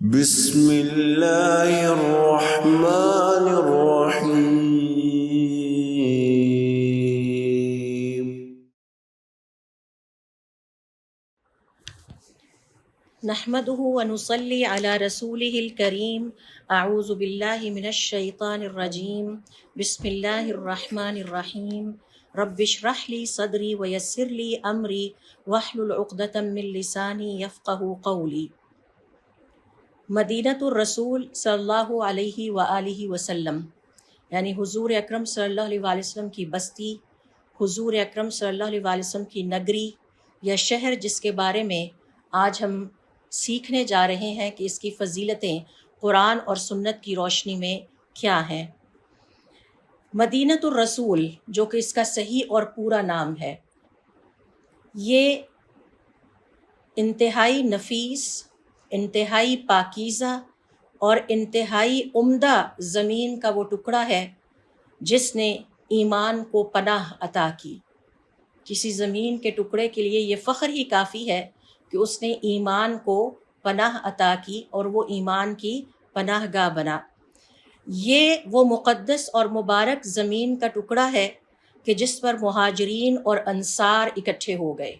بسم اللہ الرحمن الرحیم۔ نحمده ونصلي على رسوله الكريم. اعوذ باللہ من الشیطان الرجیم. بسم اللہ الرحمن الرحیم. رب اشرح لي صدری ویسر لي امری واحلل عقدۃ من لسانی یفقهوا قولی. مدینۃ الرسول صلی اللہ علیہ وآلہ وسلم، یعنی حضور اکرم صلی اللہ علیہ وسلم کی بستی، حضور اکرم صلی اللہ علیہ وسلم کی نگری یا شہر، جس کے بارے میں آج ہم سیکھنے جا رہے ہیں کہ اس کی فضیلتیں قرآن اور سنت کی روشنی میں کیا ہیں۔ مدینۃ الرسول، جو کہ اس کا صحیح اور پورا نام ہے، یہ انتہائی نفیس، انتہائی پاکیزہ اور انتہائی عمدہ زمین کا وہ ٹکڑا ہے جس نے ایمان کو پناہ عطا کی۔ کسی زمین کے ٹکڑے کے لیے یہ فخر ہی کافی ہے کہ اس نے ایمان کو پناہ عطا کی اور وہ ایمان کی پناہ گاہ بنا۔ یہ وہ مقدس اور مبارک زمین کا ٹکڑا ہے کہ جس پر مہاجرین اور انصار اکٹھے ہو گئے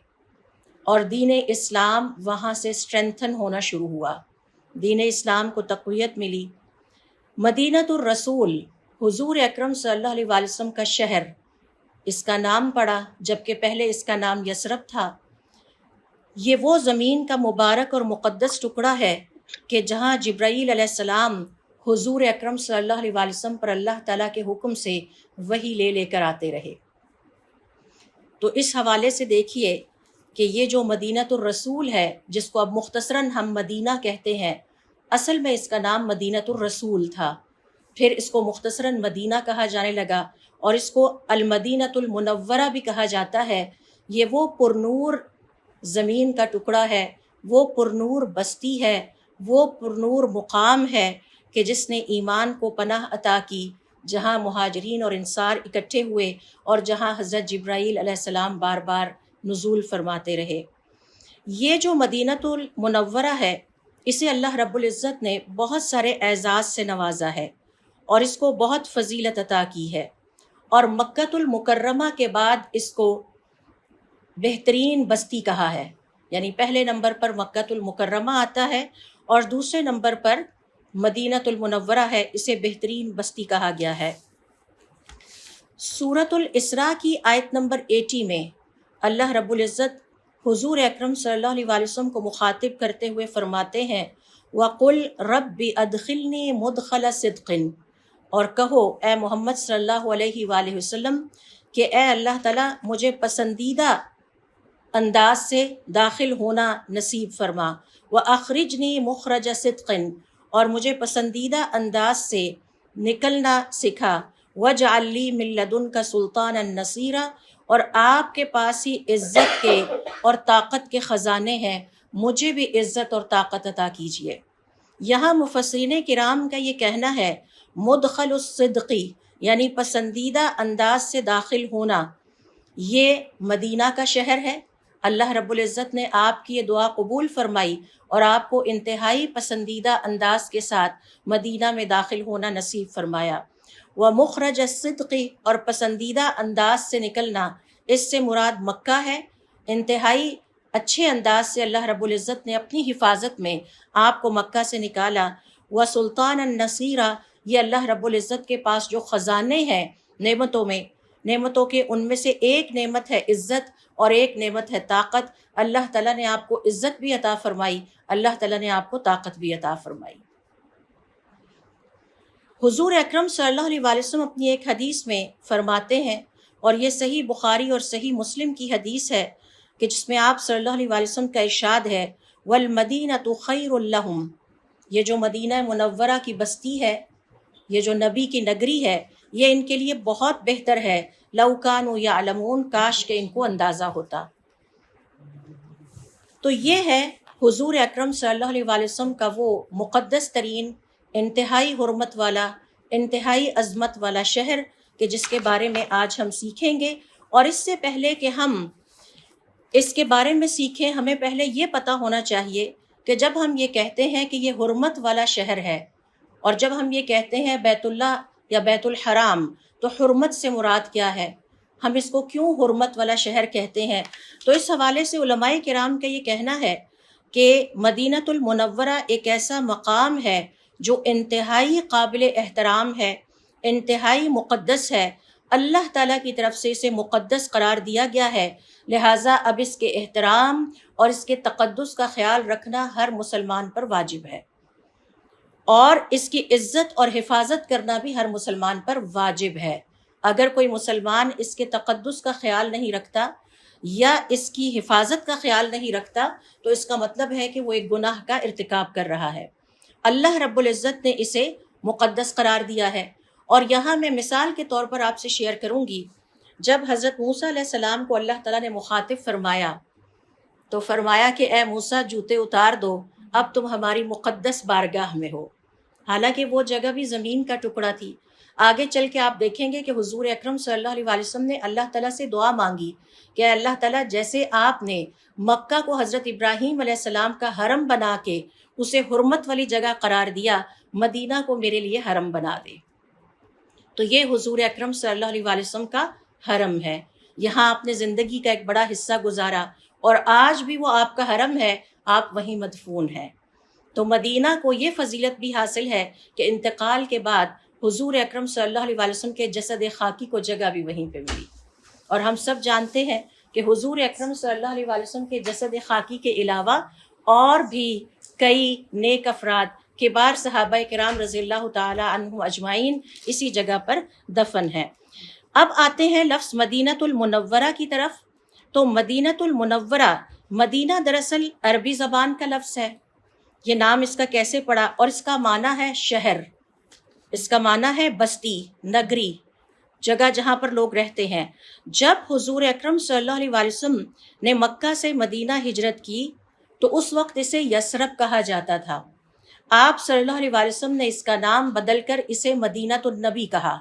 اور دین اسلام وہاں سے اسٹرینتھن ہونا شروع ہوا، دین اسلام کو تقویت ملی۔ مدینۃ الرسول، حضور اکرم صلی اللہ علیہ وسلم کا شہر، اس کا نام پڑا جبکہ پہلے اس کا نام یثرب تھا۔ یہ وہ زمین کا مبارک اور مقدس ٹکڑا ہے کہ جہاں جبرائیل علیہ السلام حضور اکرم صلی اللہ علیہ وسلم پر اللہ تعالیٰ کے حکم سے وحی لے کر آتے رہے۔ تو اس حوالے سے دیکھیے کہ یہ جو مدینۃ الرسول ہے، جس کو اب مختصراً ہم مدینہ کہتے ہیں، اصل میں اس کا نام مدینۃ الرسول تھا، پھر اس کو مختصراً مدینہ کہا جانے لگا اور اس کو المدینۃ المنورہ بھی کہا جاتا ہے۔ یہ وہ پرنور زمین کا ٹکڑا ہے، وہ پرنور بستی ہے، وہ پرنور مقام ہے کہ جس نے ایمان کو پناہ عطا کی، جہاں مہاجرین اور انصار اکٹھے ہوئے اور جہاں حضرت جبرائیل علیہ السلام بار بار نزول فرماتے رہے۔ یہ جو مدینۃ المنورہ ہے، اسے اللہ رب العزت نے بہت سارے اعزاز سے نوازا ہے اور اس کو بہت فضیلت عطا کی ہے، اور مکۃ المکرمہ کے بعد اس کو بہترین بستی کہا ہے، یعنی پہلے نمبر پر مکۃ المکرمہ آتا ہے اور دوسرے نمبر پر مدینۃ المنورہ ہے، اسے بہترین بستی کہا گیا ہے۔ سورۃ الاسراء کی آیت نمبر 80 میں اللہ رب العزت حضور اکرم صلی اللہ علیہ وسلم کو مخاطب کرتے ہوئے فرماتے ہیں وَقُلْ رَبِّ أَدْخِلْنِي مُدْخَلَ صِدْقٍ، اور کہو اے محمد صلی اللہ علیہ وآلہ وسلم کہ اے اللہ تعالیٰ مجھے پسندیدہ انداز سے داخل ہونا نصیب فرما، وَأَخْرِجْنِي مُخْرَجَ صِدْقٍ، اور مجھے پسندیدہ انداز سے نکلنا سکھا، وَاجْعَلْ لِي مِن لَّدُنْكَ سُلْطَانًا نَصِيرًا، اور آپ کے پاس ہی عزت کے اور طاقت کے خزانے ہیں، مجھے بھی عزت اور طاقت عطا کیجیے۔ یہاں مفسرین کرام کا یہ کہنا ہے مدخل الصدقی، یعنی پسندیدہ انداز سے داخل ہونا، یہ مدینہ کا شہر ہے۔ اللہ رب العزت نے آپ کی یہ دعا قبول فرمائی اور آپ کو انتہائی پسندیدہ انداز کے ساتھ مدینہ میں داخل ہونا نصیب فرمایا۔ وَمُخْرَجَ الصِّدْقِ، اور پسندیدہ انداز سے نکلنا، اس سے مراد مکہ ہے۔ انتہائی اچھے انداز سے اللہ رب العزت نے اپنی حفاظت میں آپ کو مکہ سے نکالا۔ وَسُلْطَانًا نَصِيرًا، یہ اللہ رب العزت کے پاس جو خزانے ہیں نعمتوں کے، ان میں سے ایک نعمت ہے عزت اور ایک نعمت ہے طاقت۔ اللہ تعالیٰ نے آپ کو عزت بھی عطا فرمائی، اللہ تعالیٰ نے آپ کو طاقت بھی عطا فرمائی۔ حضور اکرم صلی اللہ علیہ وسلم اپنی ایک حدیث میں فرماتے ہیں، اور یہ صحیح بخاری اور صحیح مسلم کی حدیث ہے، کہ جس میں آپ صلی اللہ علیہ وسلم کا ارشاد ہے وَالْمَدِينَةُ خَيْرٌ لَّهُمْ، یہ جو مدینہ منورہ کی بستی ہے، یہ جو نبی کی نگری ہے، یہ ان کے لیے بہت بہتر ہے، لَوْ كَانُوا يَعْلَمُونَ، کاش کہ ان کو اندازہ ہوتا۔ تو یہ ہے حضور اکرم صلی اللہ علیہ وسلم کا وہ مقدس ترین، انتہائی حرمت والا، انتہائی عظمت والا شہر کہ جس کے بارے میں آج ہم سیکھیں گے۔ اور اس سے پہلے کہ ہم اس کے بارے میں سیکھیں، ہمیں پہلے یہ پتہ ہونا چاہیے کہ جب ہم یہ کہتے ہیں کہ یہ حرمت والا شہر ہے، اور جب ہم یہ کہتے ہیں بیت اللہ یا بیت الحرام، تو حرمت سے مراد کیا ہے؟ ہم اس کو کیوں حرمت والا شہر کہتے ہیں؟ تو اس حوالے سے علماء کرام کا یہ کہنا ہے کہ مدینۃ المنورہ ایک ایسا مقام ہے جو انتہائی قابل احترام ہے، انتہائی مقدس ہے، اللہ تعالیٰ کی طرف سے اسے مقدس قرار دیا گیا ہے، لہٰذا اب اس کے احترام اور اس کے تقدس کا خیال رکھنا ہر مسلمان پر واجب ہے، اور اس کی عزت اور حفاظت کرنا بھی ہر مسلمان پر واجب ہے۔ اگر کوئی مسلمان اس کے تقدس کا خیال نہیں رکھتا یا اس کی حفاظت کا خیال نہیں رکھتا تو اس کا مطلب ہے کہ وہ ایک گناہ کا ارتکاب کر رہا ہے۔ اللہ رب العزت نے اسے مقدس قرار دیا ہے، اور یہاں میں مثال کے طور پر آپ سے شیئر کروں گی، جب حضرت موسیٰ علیہ السلام کو اللہ تعالیٰ نے مخاطب فرمایا تو فرمایا کہ اے موسیٰ جوتے اتار دو، اب تم ہماری مقدس بارگاہ میں ہو۔ حالانکہ وہ جگہ بھی زمین کا ٹکڑا تھی۔ آگے چل کے آپ دیکھیں گے کہ حضور اکرم صلی اللہ علیہ وسلم نے اللہ تعالیٰ سے دعا مانگی کہ اے اللہ تعالیٰ، جیسے آپ نے مکہ کو حضرت ابراہیم علیہ السلام کا حرم بنا کے اسے حرمت والی جگہ قرار دیا، مدینہ کو میرے لیے حرم بنا دے۔ تو یہ حضور اکرم صلی اللہ علیہ وسلم کا حرم ہے، یہاں آپ نے زندگی کا ایک بڑا حصہ گزارا، اور آج بھی وہ آپ کا حرم ہے، آپ وہیں مدفون ہیں۔ تو مدینہ کو یہ فضیلت بھی حاصل ہے کہ انتقال کے بعد حضور اکرم صلی اللہ علیہ وسلم کے جسد خاکی کو جگہ بھی وہیں پہ ملی، اور ہم سب جانتے ہیں کہ حضور اکرم صلی اللہ علیہ وسلم کے جسد خاکی کے علاوہ اور بھی کئی نیک افراد، کبار صحابہ کرام رضی اللہ تعالی عنہم اجمعین اسی جگہ پر دفن ہیں۔ اب آتے ہیں لفظ مدینۃ المنورہ کی طرف۔ تو مدینۃ المنورہ، مدینہ دراصل عربی زبان کا لفظ ہے، یہ نام اس کا کیسے پڑا؟ اور اس کا معنی ہے شہر، اس کا معنی ہے بستی، نگری، جگہ جہاں پر لوگ رہتے ہیں۔ جب حضور اکرم صلی اللہ علیہ وسلم نے مکہ سے مدینہ ہجرت کی تو اس وقت اسے یثرب کہا جاتا تھا۔ آپ صلی اللہ علیہ وسلم نے اس کا نام بدل کر اسے مدینۃ النبی کہا،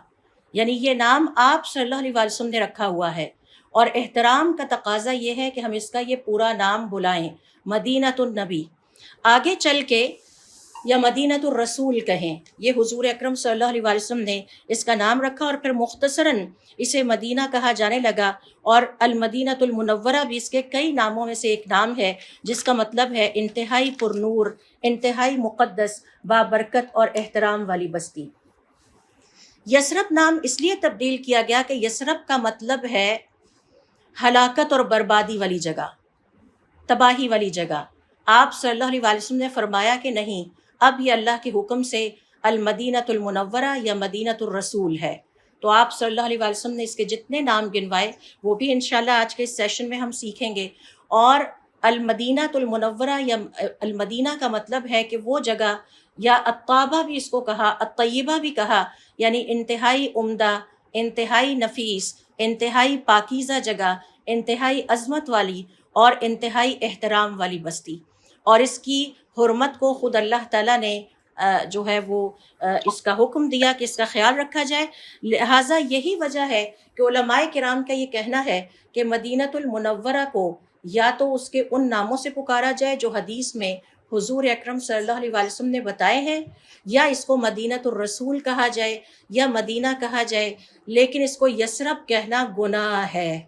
یعنی یہ نام آپ صلی اللہ علیہ وسلم نے رکھا ہوا ہے، اور احترام کا تقاضا یہ ہے کہ ہم اس کا یہ پورا نام بلائیں، مدینۃ النبی۔ آگے چل کے یا مدینۃ الرسول کہیں، یہ حضور اکرم صلی اللہ علیہ وسلم نے اس کا نام رکھا، اور پھر مختصراً اسے مدینہ کہا جانے لگا، اور المدینۃ المنورہ بھی اس کے کئی ناموں میں سے ایک نام ہے، جس کا مطلب ہے انتہائی پرنور، انتہائی مقدس، بابرکت اور احترام والی بستی۔ یثرب نام اس لیے تبدیل کیا گیا کہ یثرب کا مطلب ہے ہلاکت اور بربادی والی جگہ، تباہی والی جگہ۔ آپ صلی اللہ علیہ وسلم نے فرمایا کہ نہیں، اب یہ اللہ کے حکم سے المدینۃ المنورہ یا مدینۃ الرسول ہے۔ تو آپ صلی اللہ علیہ وسلم نے اس کے جتنے نام گنوائے وہ بھی انشاءاللہ آج کے اس سیشن میں ہم سیکھیں گے۔ اور المدینۃ المنورہ یا المدینہ کا مطلب ہے کہ وہ جگہ، یا الطابہ بھی اس کو کہا، الطیبہ بھی کہا، یعنی انتہائی عمدہ، انتہائی نفیس، انتہائی پاکیزہ جگہ، انتہائی عظمت والی اور انتہائی احترام والی بستی۔ اور اس کی حرمت کو خود اللہ تعالیٰ نے جو ہے وہ اس کا حکم دیا کہ اس کا خیال رکھا جائے۔ لہٰذا یہی وجہ ہے کہ علماء کرام کا یہ کہنا ہے کہ مدینۃ المنورہ کو یا تو اس کے ان ناموں سے پکارا جائے جو حدیث میں حضور اکرم صلی اللہ علیہ وسلم نے بتائے ہیں، یا اس کو مدینۃ الرسول کہا جائے یا مدینہ کہا جائے، لیکن اس کو یثرب کہنا گناہ ہے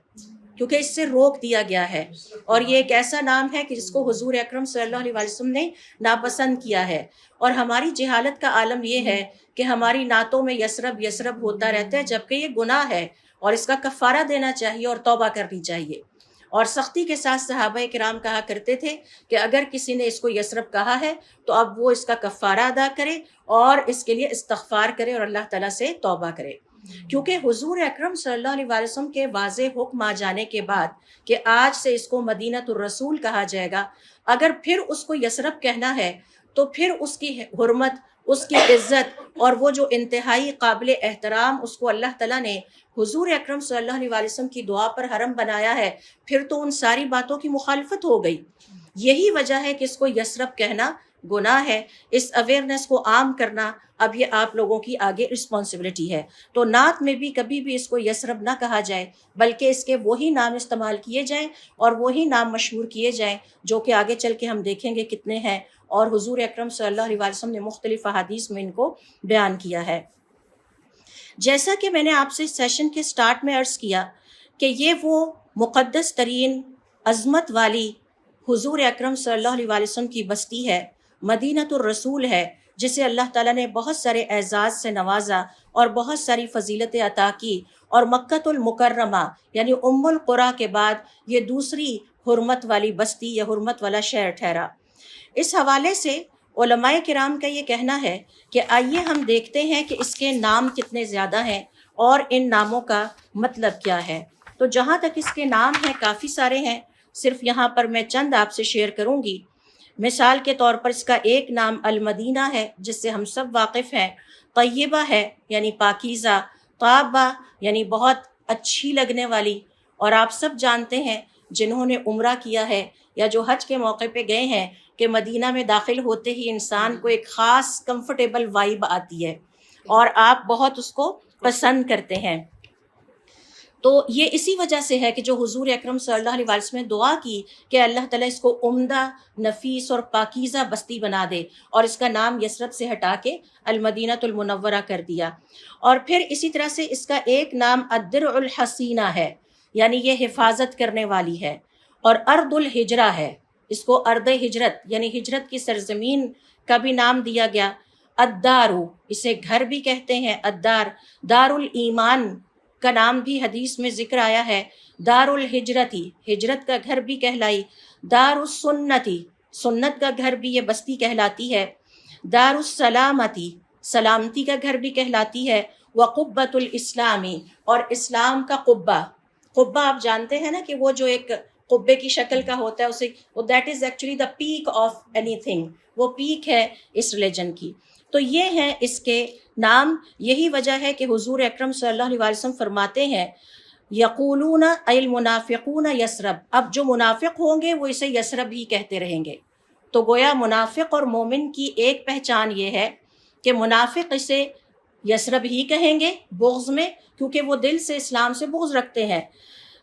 کیونکہ اس سے روک دیا گیا ہے، اور یہ ایک ایسا نام ہے کہ جس کو حضور اکرم صلی اللہ علیہ وسلم نے ناپسند کیا ہے۔ اور ہماری جہالت کا عالم یہ ہے کہ ہماری نعتوں میں یثرب یثرب ہوتا رہتا ہے، جبکہ یہ گناہ ہے اور اس کا کفارہ دینا چاہیے اور توبہ کرنی چاہیے۔ اور سختی کے ساتھ صحابہ کرام کہا کرتے تھے کہ اگر کسی نے اس کو یثرب کہا ہے تو اب وہ اس کا کفارہ ادا کرے اور اس کے لیے استغفار کرے اور اللہ تعالیٰ سے توبہ کرے، کیونکہ حضور اکرم صلی اللہ علیہ وسلم کے واضح حکم آ جانے کے بعد کہ آج سے اس کو مدینۃ الرسول کہا جائے گا، اگر پھر اس کو یثرب کہنا ہے تو پھر اس کی حرمت، اس کی عزت اور وہ جو انتہائی قابل احترام اس کو اللہ تعالیٰ نے حضور اکرم صلی اللہ علیہ وسلم کی دعا پر حرم بنایا ہے، پھر تو ان ساری باتوں کی مخالفت ہو گئی۔ یہی وجہ ہے کہ اس کو یثرب کہنا گناہ ہے، اس اویئرنیس کو عام کرنا اب یہ آپ لوگوں کی آگے رسپانسبلٹی ہے۔ تو نعت میں بھی کبھی بھی اس کو یثرب نہ کہا جائے، بلکہ اس کے وہی نام استعمال کیے جائیں اور وہی نام مشہور کیے جائیں جو کہ آگے چل کے ہم دیکھیں گے کتنے ہیں، اور حضور اکرم صلی اللہ علیہ وسلم نے مختلف احادیث میں ان کو بیان کیا ہے۔ جیسا کہ میں نے آپ سے سیشن کے سٹارٹ میں عرض کیا کہ یہ وہ مقدس ترین عظمت والی حضور اکرم صلی اللہ علیہ وسلم کی بستی ہے، مدینۃ الرسول ہے، جسے اللہ تعالیٰ نے بہت سارے اعزاز سے نوازا اور بہت ساری فضیلتیں عطا کی، اور مکۃ المکرمہ یعنی ام القریٰ کے بعد یہ دوسری حرمت والی بستی یا حرمت والا شہر ٹھہرا۔ اس حوالے سے علماء کرام کا یہ کہنا ہے کہ آئیے ہم دیکھتے ہیں کہ اس کے نام کتنے زیادہ ہیں اور ان ناموں کا مطلب کیا ہے۔ تو جہاں تک اس کے نام ہیں کافی سارے ہیں، صرف یہاں پر میں چند آپ سے شیئر کروں گی۔ مثال کے طور پر اس کا ایک نام المدینہ ہے، جس سے ہم سب واقف ہیں، طیبہ ہے یعنی پاکیزہ، طابہ یعنی بہت اچھی لگنے والی، اور آپ سب جانتے ہیں جنہوں نے عمرہ کیا ہے یا جو حج کے موقع پہ گئے ہیں کہ مدینہ میں داخل ہوتے ہی انسان کو ایک خاص کمفرٹیبل وائب آتی ہے اور آپ بہت اس کو پسند کرتے ہیں۔ تو یہ اسی وجہ سے ہے کہ جو حضور اکرم صلی اللہ علیہ وسلم نے دعا کی کہ اللہ تعالیٰ اس کو عمدہ، نفیس اور پاکیزہ بستی بنا دے، اور اس کا نام یثرب سے ہٹا کے المدینۃ المنورہ کر دیا۔ اور پھر اسی طرح سے اس کا ایک نام الدرع الحسینہ ہے، یعنی یہ حفاظت کرنے والی ہے، اور ارض الہجرہ ہے، اس کو ارض ہجرت یعنی ہجرت کی سرزمین کا بھی نام دیا گیا۔ الدارو، اسے گھر بھی کہتے ہیں، الدار، دار الایمان کا نام بھی حدیث میں ذکر آیا ہے، دار الہجرتی، ہجرت کا گھر بھی کہلائی، دار السنتی، سنت کا گھر بھی یہ بستی کہلاتی ہے، دار السلامتی، سلامتی کا گھر بھی کہلاتی ہے، وقبۃ الاسلامی، اور اسلام کا قبہ۔ قبہ آپ جانتے ہیں نا کہ وہ جو ایک قبے کی شکل کا ہوتا ہے، اسے that is actually the peak of any thing, وہ پیک ہے اس ریلیجن کی۔ تو یہ ہیں اس کے نام۔ یہی وجہ ہے کہ حضور اکرم صلی اللہ علیہ وسلم فرماتے ہیں یقولون ای المنافقون یثرب، اب جو منافق ہوں گے وہ اسے یثرب ہی کہتے رہیں گے۔ تو گویا منافق اور مومن کی ایک پہچان یہ ہے کہ منافق اسے یثرب ہی کہیں گے بغض میں، کیونکہ وہ دل سے اسلام سے بغض رکھتے ہیں۔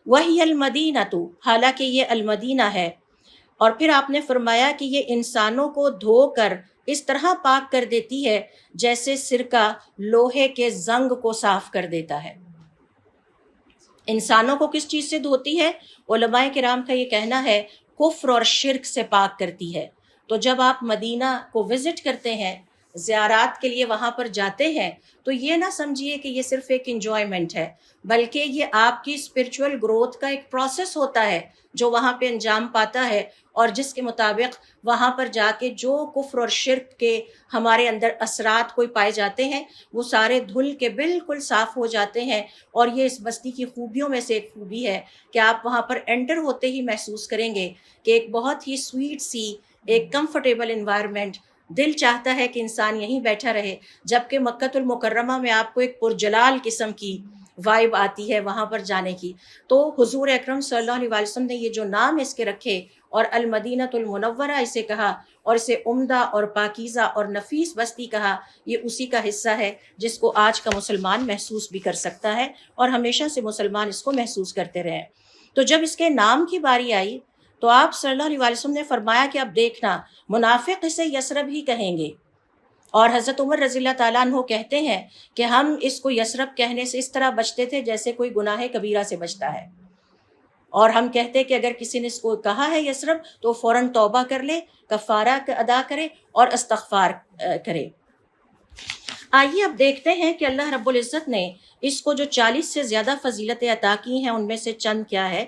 وہی المدینۃ، حالانکہ یہ المدینہ ہے۔ اور پھر آپ نے فرمایا کہ یہ انسانوں کو دھو کر اس طرح پاک کر دیتی ہے جیسے سرکہ لوہے کے زنگ کو صاف کر دیتا ہے۔ انسانوں کو کس چیز سے دھوتی ہے؟ علماء کرام کا یہ کہنا ہے کفر اور شرک سے پاک کرتی ہے۔ تو جب آپ مدینہ کو وزٹ کرتے ہیں، زیارات کے لیے وہاں پر جاتے ہیں، تو یہ نہ سمجھیے کہ یہ صرف ایک انجوائمنٹ ہے، بلکہ یہ آپ کی اسپرچول گروتھ کا ایک پروسیس ہوتا ہے جو وہاں پہ انجام پاتا ہے، اور جس کے مطابق وہاں پر جا کے جو کفر اور شرک کے ہمارے اندر اثرات کوئی پائے جاتے ہیں وہ سارے دھل کے بالکل صاف ہو جاتے ہیں۔ اور یہ اس بستی کی خوبیوں میں سے ایک خوبی ہے کہ آپ وہاں پر انٹر ہوتے ہی محسوس کریں گے کہ ایک بہت ہی سویٹ سی ایک کمفرٹیبل انوائرمنٹ، دل چاہتا ہے کہ انسان یہیں بیٹھا رہے، جبکہ مکۃ المکرمہ میں آپ کو ایک پرجلال قسم کی وائب آتی ہے وہاں پر جانے کی۔ تو حضور اکرم صلی اللہ علیہ وسلم نے یہ جو نام اس کے رکھے اور المدینۃ المنورہ اسے کہا اور اسے عمدہ اور پاکیزہ اور نفیس بستی کہا، یہ اسی کا حصہ ہے جس کو آج کا مسلمان محسوس بھی کر سکتا ہے، اور ہمیشہ سے مسلمان اس کو محسوس کرتے رہے۔ تو جب اس کے نام کی باری آئی تو آپ صلی اللہ علیہ وسلم نے فرمایا کہ اب دیکھنا منافق اسے یثرب ہی کہیں گے، اور حضرت عمر رضی اللہ تعالیٰ عنہ کہتے ہیں کہ ہم اس کو یثرب کہنے سے اس طرح بچتے تھے جیسے کوئی گناہ کبیرہ سے بچتا ہے، اور ہم کہتے کہ اگر کسی نے اس کو کہا ہے یثرب تو فوراً توبہ کر لے، کفارہ ادا کرے اور استغفار کرے۔ آئیے اب دیکھتے ہیں کہ اللہ رب العزت نے اس کو جو 40 سے زیادہ فضیلتیں عطا کی ہیں ان میں سے چند کیا ہے۔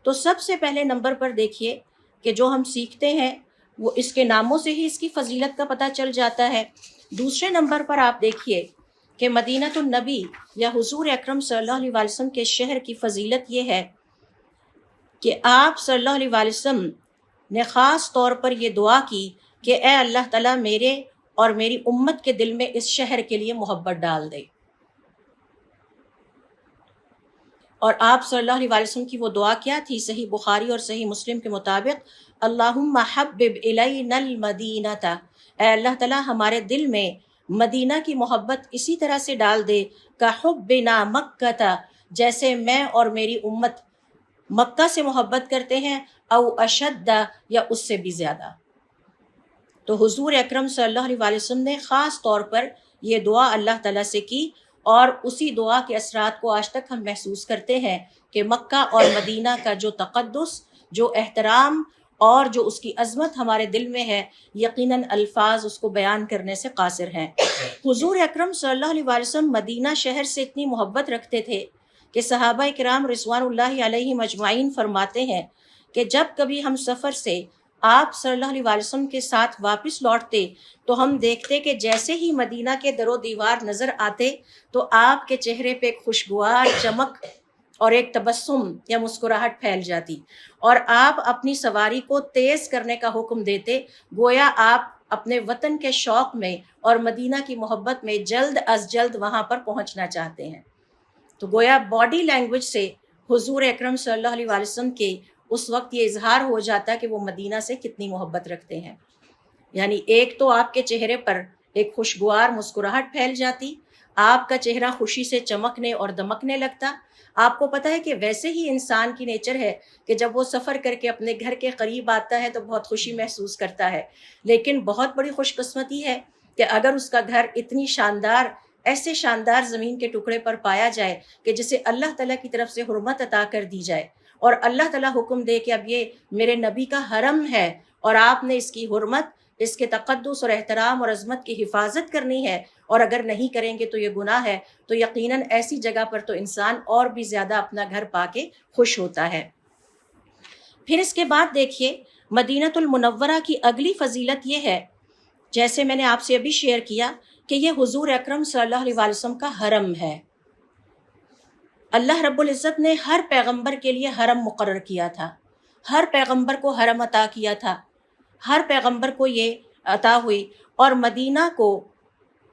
تو سب سے پہلے نمبر پر دیکھیے کہ جو ہم سیکھتے ہیں وہ اس کے ناموں سے ہی اس کی فضیلت کا پتہ چل جاتا ہے۔ دوسرے نمبر پر آپ دیکھیے کہ مدینۃ النبی یا حضور اکرم صلی اللہ علیہ وسلم کے شہر کی فضیلت یہ ہے کہ آپ صلی اللہ علیہ وسلم نے خاص طور پر یہ دعا کی کہ اے اللہ تعالیٰ میرے اور میری امت کے دل میں اس شہر کے لیے محبت ڈال دے۔ اور آپ صلی اللہ علیہ وسلم کی وہ دعا کیا تھی؟ صحیح بخاری اور صحیح مسلم کے مطابق، اللہم حبب الینا المدینۃ، اے اللہ تعالیٰ ہمارے دل میں مدینہ کی محبت اسی طرح سے ڈال دے، کحبنا مکہ، جیسے میں اور میری امت مکہ سے محبت کرتے ہیں، او اشد، یا اس سے بھی زیادہ۔ تو حضور اکرم صلی اللہ علیہ وسلم نے خاص طور پر یہ دعا اللہ تعالیٰ سے کی، اور اسی دعا کے اثرات کو آج تک ہم محسوس کرتے ہیں کہ مکہ اور مدینہ کا جو تقدس، جو احترام اور جو اس کی عظمت ہمارے دل میں ہے، یقیناً الفاظ اس کو بیان کرنے سے قاصر ہیں۔ حضور اکرم صلی اللہ علیہ وسلم مدینہ شہر سے اتنی محبت رکھتے تھے کہ صحابہ کرام رضوان اللہ علیہم اجمعین فرماتے ہیں کہ جب کبھی ہم سفر سے آپ صلی اللہ علیہ وسلم کے ساتھ واپس لوٹتے تو ہم دیکھتے کہ جیسے ہی مدینہ کے در و دیوار نظر آتے تو آپ کے چہرے پہ ایک خوشگوار چمک اور ایک تبسم یا مسکراہٹ پھیل جاتی، اور آپ اپنی سواری کو تیز کرنے کا حکم دیتے، گویا آپ اپنے وطن کے شوق میں اور مدینہ کی محبت میں جلد از جلد وہاں پر پہنچنا چاہتے ہیں۔ تو گویا باڈی لینگویج سے حضور اکرم صلی اللہ علیہ وسلم کے اس وقت یہ اظہار ہو جاتا کہ وہ مدینہ سے کتنی محبت رکھتے ہیں۔ یعنی ایک تو آپ کے چہرے پر ایک خوشگوار مسکراہٹ پھیل جاتی، آپ کا چہرہ خوشی سے چمکنے اور دمکنے لگتا۔ آپ کو پتہ ہے کہ ویسے ہی انسان کی نیچر ہے کہ جب وہ سفر کر کے اپنے گھر کے قریب آتا ہے تو بہت خوشی محسوس کرتا ہے، لیکن بہت بڑی خوش قسمتی ہے کہ اگر اس کا گھر اتنی شاندار، ایسے شاندار زمین کے ٹکڑے پر پایا جائے کہ جسے اللہ تعالیٰ کی طرف سے حرمت عطا کر دی جائے، اور اللہ تعالیٰ حکم دے کہ اب یہ میرے نبی کا حرم ہے اور آپ نے اس کی حرمت، اس کے تقدس اور احترام اور عظمت کی حفاظت کرنی ہے، اور اگر نہیں کریں گے تو یہ گناہ ہے، تو یقیناً ایسی جگہ پر تو انسان اور بھی زیادہ اپنا گھر پا کے خوش ہوتا ہے۔ پھر اس کے بعد دیکھیے مدینۃ المنورہ کی اگلی فضیلت یہ ہے، جیسے میں نے آپ سے ابھی شیئر کیا کہ یہ حضور اکرم صلی اللہ علیہ وسلم کا حرم ہے۔ اللہ رب العزت نے ہر پیغمبر کے لیے حرم مقرر کیا تھا، ہر پیغمبر کو حرم عطا کیا تھا، ہر پیغمبر کو یہ عطا ہوئی، اور مدینہ کو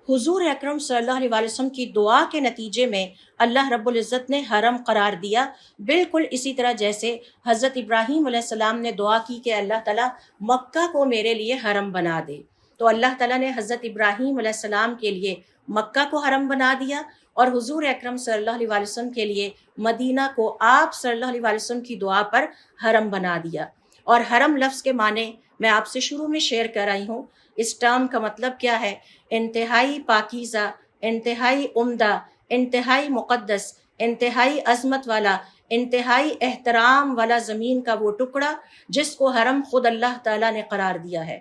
حضور اکرم صلی اللہ علیہ وسلم کی دعا کے نتیجے میں اللہ رب العزت نے حرم قرار دیا، بالکل اسی طرح جیسے حضرت ابراہیم علیہ السلام نے دعا کی کہ اللہ تعالیٰ مکہ کو میرے لیے حرم بنا دے، تو اللہ تعالیٰ نے حضرت ابراہیم علیہ السلام کے لیے مکہ کو حرم بنا دیا، اور حضور اکرم صلی اللہ علیہ وسلم کے لیے مدینہ کو آپ صلی اللہ علیہ وسلم کی دعا پر حرم بنا دیا۔ اور حرم لفظ کے معنی میں آپ سے شروع میں شیئر کر رہی ہوں، اس ٹرم کا مطلب کیا ہے؟ انتہائی پاکیزہ، انتہائی عمدہ، انتہائی مقدس، انتہائی عظمت والا، انتہائی احترام والا زمین کا وہ ٹکڑا جس کو حرم خود اللہ تعالیٰ نے قرار دیا ہے۔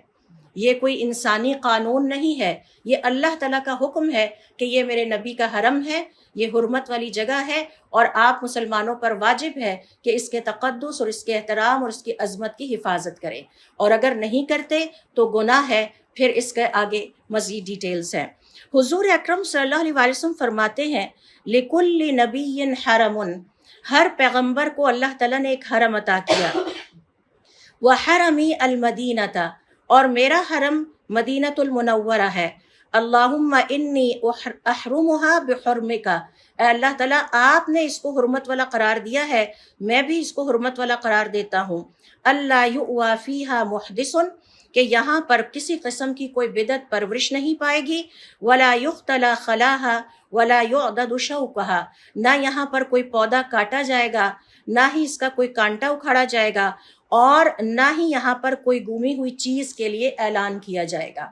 یہ کوئی انسانی قانون نہیں ہے، یہ اللہ تعالیٰ کا حکم ہے کہ یہ میرے نبی کا حرم ہے، یہ حرمت والی جگہ ہے، اور آپ مسلمانوں پر واجب ہے کہ اس کے تقدس اور اس کے احترام اور اس کی عظمت کی حفاظت کریں، اور اگر نہیں کرتے تو گناہ ہے۔ پھر اس کے آگے مزید ڈیٹیلز ہیں۔ حضور اکرم صلی اللہ علیہ وسلم فرماتے ہیں لِكُلِّ نَبِيٍّ حَرَمٌ، ہر پیغمبر کو اللہ تعالیٰ نے ایک حرم عطا کیا، وَحَرَمِي الْمَدِينَةَ، اور میرا حرم مدینۃ المنورہ ہے، اللہم انی احرمها بحرمک، اے اللہ تعالیٰ آپ نے اس کو حرمت والا قرار دیا ہے، میں بھی اس کو حرمت والا قرار دیتا ہوں، اللہ یؤوی فیہا محدث، کہ یہاں پر کسی قسم کی کوئی بدعت پرورش نہیں پائے گی، ولا یختلی خلاہا ولا یعضد شوکہا، نہ یہاں پر کوئی پودا کاٹا جائے گا، نہ ہی اس کا کوئی کانٹا اکھاڑا جائے گا، اور نہ ہی یہاں پر کوئی گمی ہوئی چیز کے لیے اعلان کیا جائے گا۔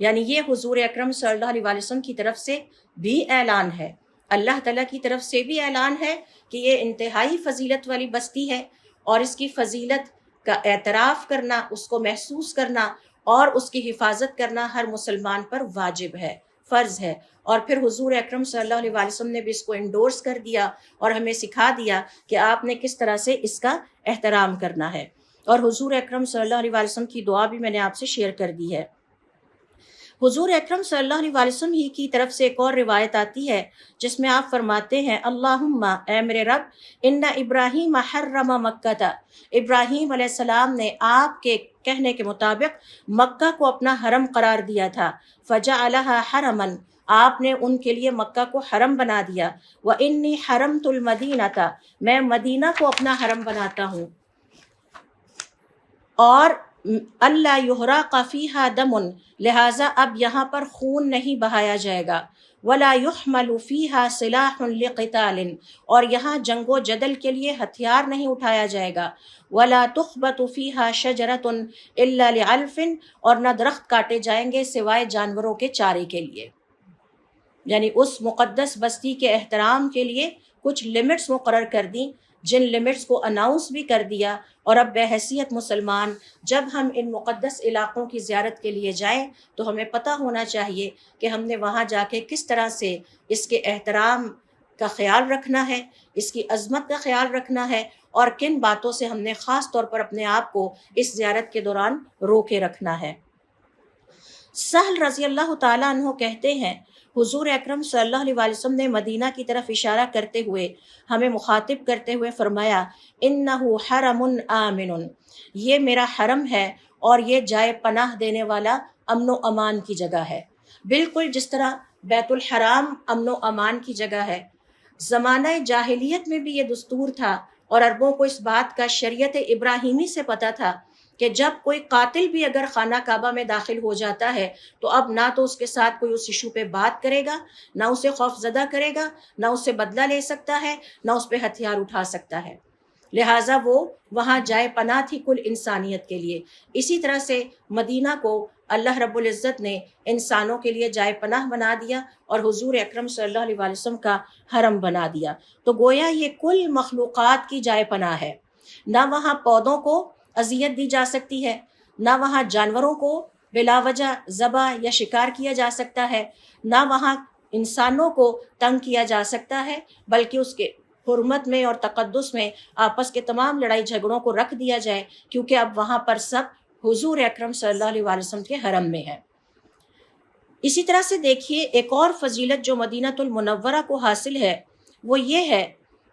یعنی یہ حضور اکرم صلی اللہ علیہ وسلم کی طرف سے بھی اعلان ہے، اللہ تعالیٰ کی طرف سے بھی اعلان ہے کہ یہ انتہائی فضیلت والی بستی ہے، اور اس کی فضیلت کا اعتراف کرنا، اس کو محسوس کرنا اور اس کی حفاظت کرنا ہر مسلمان پر واجب ہے، فرض ہے۔ اور پھر حضور اکرم صلی اللہ علیہ وسلم نے بھی اس کو انڈورس کر دیا اور ہمیں سکھا دیا کہ آپ نے کس طرح سے اس کا احترام کرنا ہے۔ اور حضور اکرم صلی اللہ علیہ وسلم کی دعا بھی میں نے آپ سے شیئر کر دی ہے۔ حضور اکرم صلی اللہ علیہ وسلم ہی کی طرف سے ایک اور روایت آتی ہے جس میں آپ فرماتے ہیں اللہم، اے میرے رب، ان ابراہیم حرم مکہ، ابراہیم علیہ السلام نے آپ کے کہنے کے مطابق مکہ کو اپنا حرم قرار دیا تھا، فجعلہا حرما، آپ نے ان کے لیے مکہ کو حرم بنا دیا. وَإِنِّي حَرَمْتُ الْمَدِينَةَ، میں مدینہ کو اپنا حرم بناتا ہوں. اور اللہ یحرق فیہا دم، لہٰذا اب یہاں پر خون نہیں بہایا جائے گا. ولا یحمل فیہا سلاح لقتال، اور یہاں جنگ و جدل کے لیے ہتھیار نہیں اٹھایا جائے گا. ولا تخبط فیہا شجرۃ الا لعلف، اور نہ درخت کاٹے جائیں گے سوائے جانوروں کے چارے کے لیے. یعنی اس مقدس بستی کے احترام کے لیے کچھ لمٹس مقرر کر دیں، جن لمٹس کو اناؤنس بھی کر دیا. اور اب بحیثیت مسلمان جب ہم ان مقدس علاقوں کی زیارت کے لیے جائیں تو ہمیں پتہ ہونا چاہیے کہ ہم نے وہاں جا کے کس طرح سے اس کے احترام کا خیال رکھنا ہے، اس کی عظمت کا خیال رکھنا ہے، اور کن باتوں سے ہم نے خاص طور پر اپنے آپ کو اس زیارت کے دوران روکے رکھنا ہے. سہل رضی اللہ تعالیٰ عنہ کہتے ہیں حضور اکرم صلی اللہ علیہ وسلم نے مدینہ کی طرف اشارہ کرتے ہوئے ہمیں مخاطب کرتے ہوئے فرمایا انہ حرم آمن، یہ میرا حرم ہے اور یہ جائے پناہ دینے والا امن و امان کی جگہ ہے. بالکل جس طرح بیت الحرام امن و امان کی جگہ ہے. زمانہ جاہلیت میں بھی یہ دستور تھا، اور عربوں کو اس بات کا شریعت ابراہیمی سے پتہ تھا کہ جب کوئی قاتل بھی اگر خانہ کعبہ میں داخل ہو جاتا ہے تو اب نہ تو اس کے ساتھ کوئی اس ایشو پہ بات کرے گا، نہ اسے خوف زدہ کرے گا، نہ اسے بدلہ لے سکتا ہے، نہ اس پہ ہتھیار اٹھا سکتا ہے. لہٰذا وہ وہاں جائے پناہ تھی کل انسانیت کے لیے. اسی طرح سے مدینہ کو اللہ رب العزت نے انسانوں کے لیے جائے پناہ بنا دیا اور حضور اکرم صلی اللہ علیہ وسلم کا حرم بنا دیا. تو گویا یہ کل مخلوقات کی جائے پناہ ہے. نہ وہاں پودوں کو اذیت دی جا سکتی ہے، نہ وہاں جانوروں کو بلا وجہ ذبح یا شکار کیا جا سکتا ہے، نہ وہاں انسانوں کو تنگ کیا جا سکتا ہے، بلکہ اس کے حرمت میں اور تقدس میں آپس کے تمام لڑائی جھگڑوں کو رکھ دیا جائے، کیونکہ اب وہاں پر سب حضور اکرم صلی اللہ علیہ وسلم کے حرم میں ہے. اسی طرح سے دیکھیے ایک اور فضیلت جو مدینہ المنورہ کو حاصل ہے وہ یہ ہے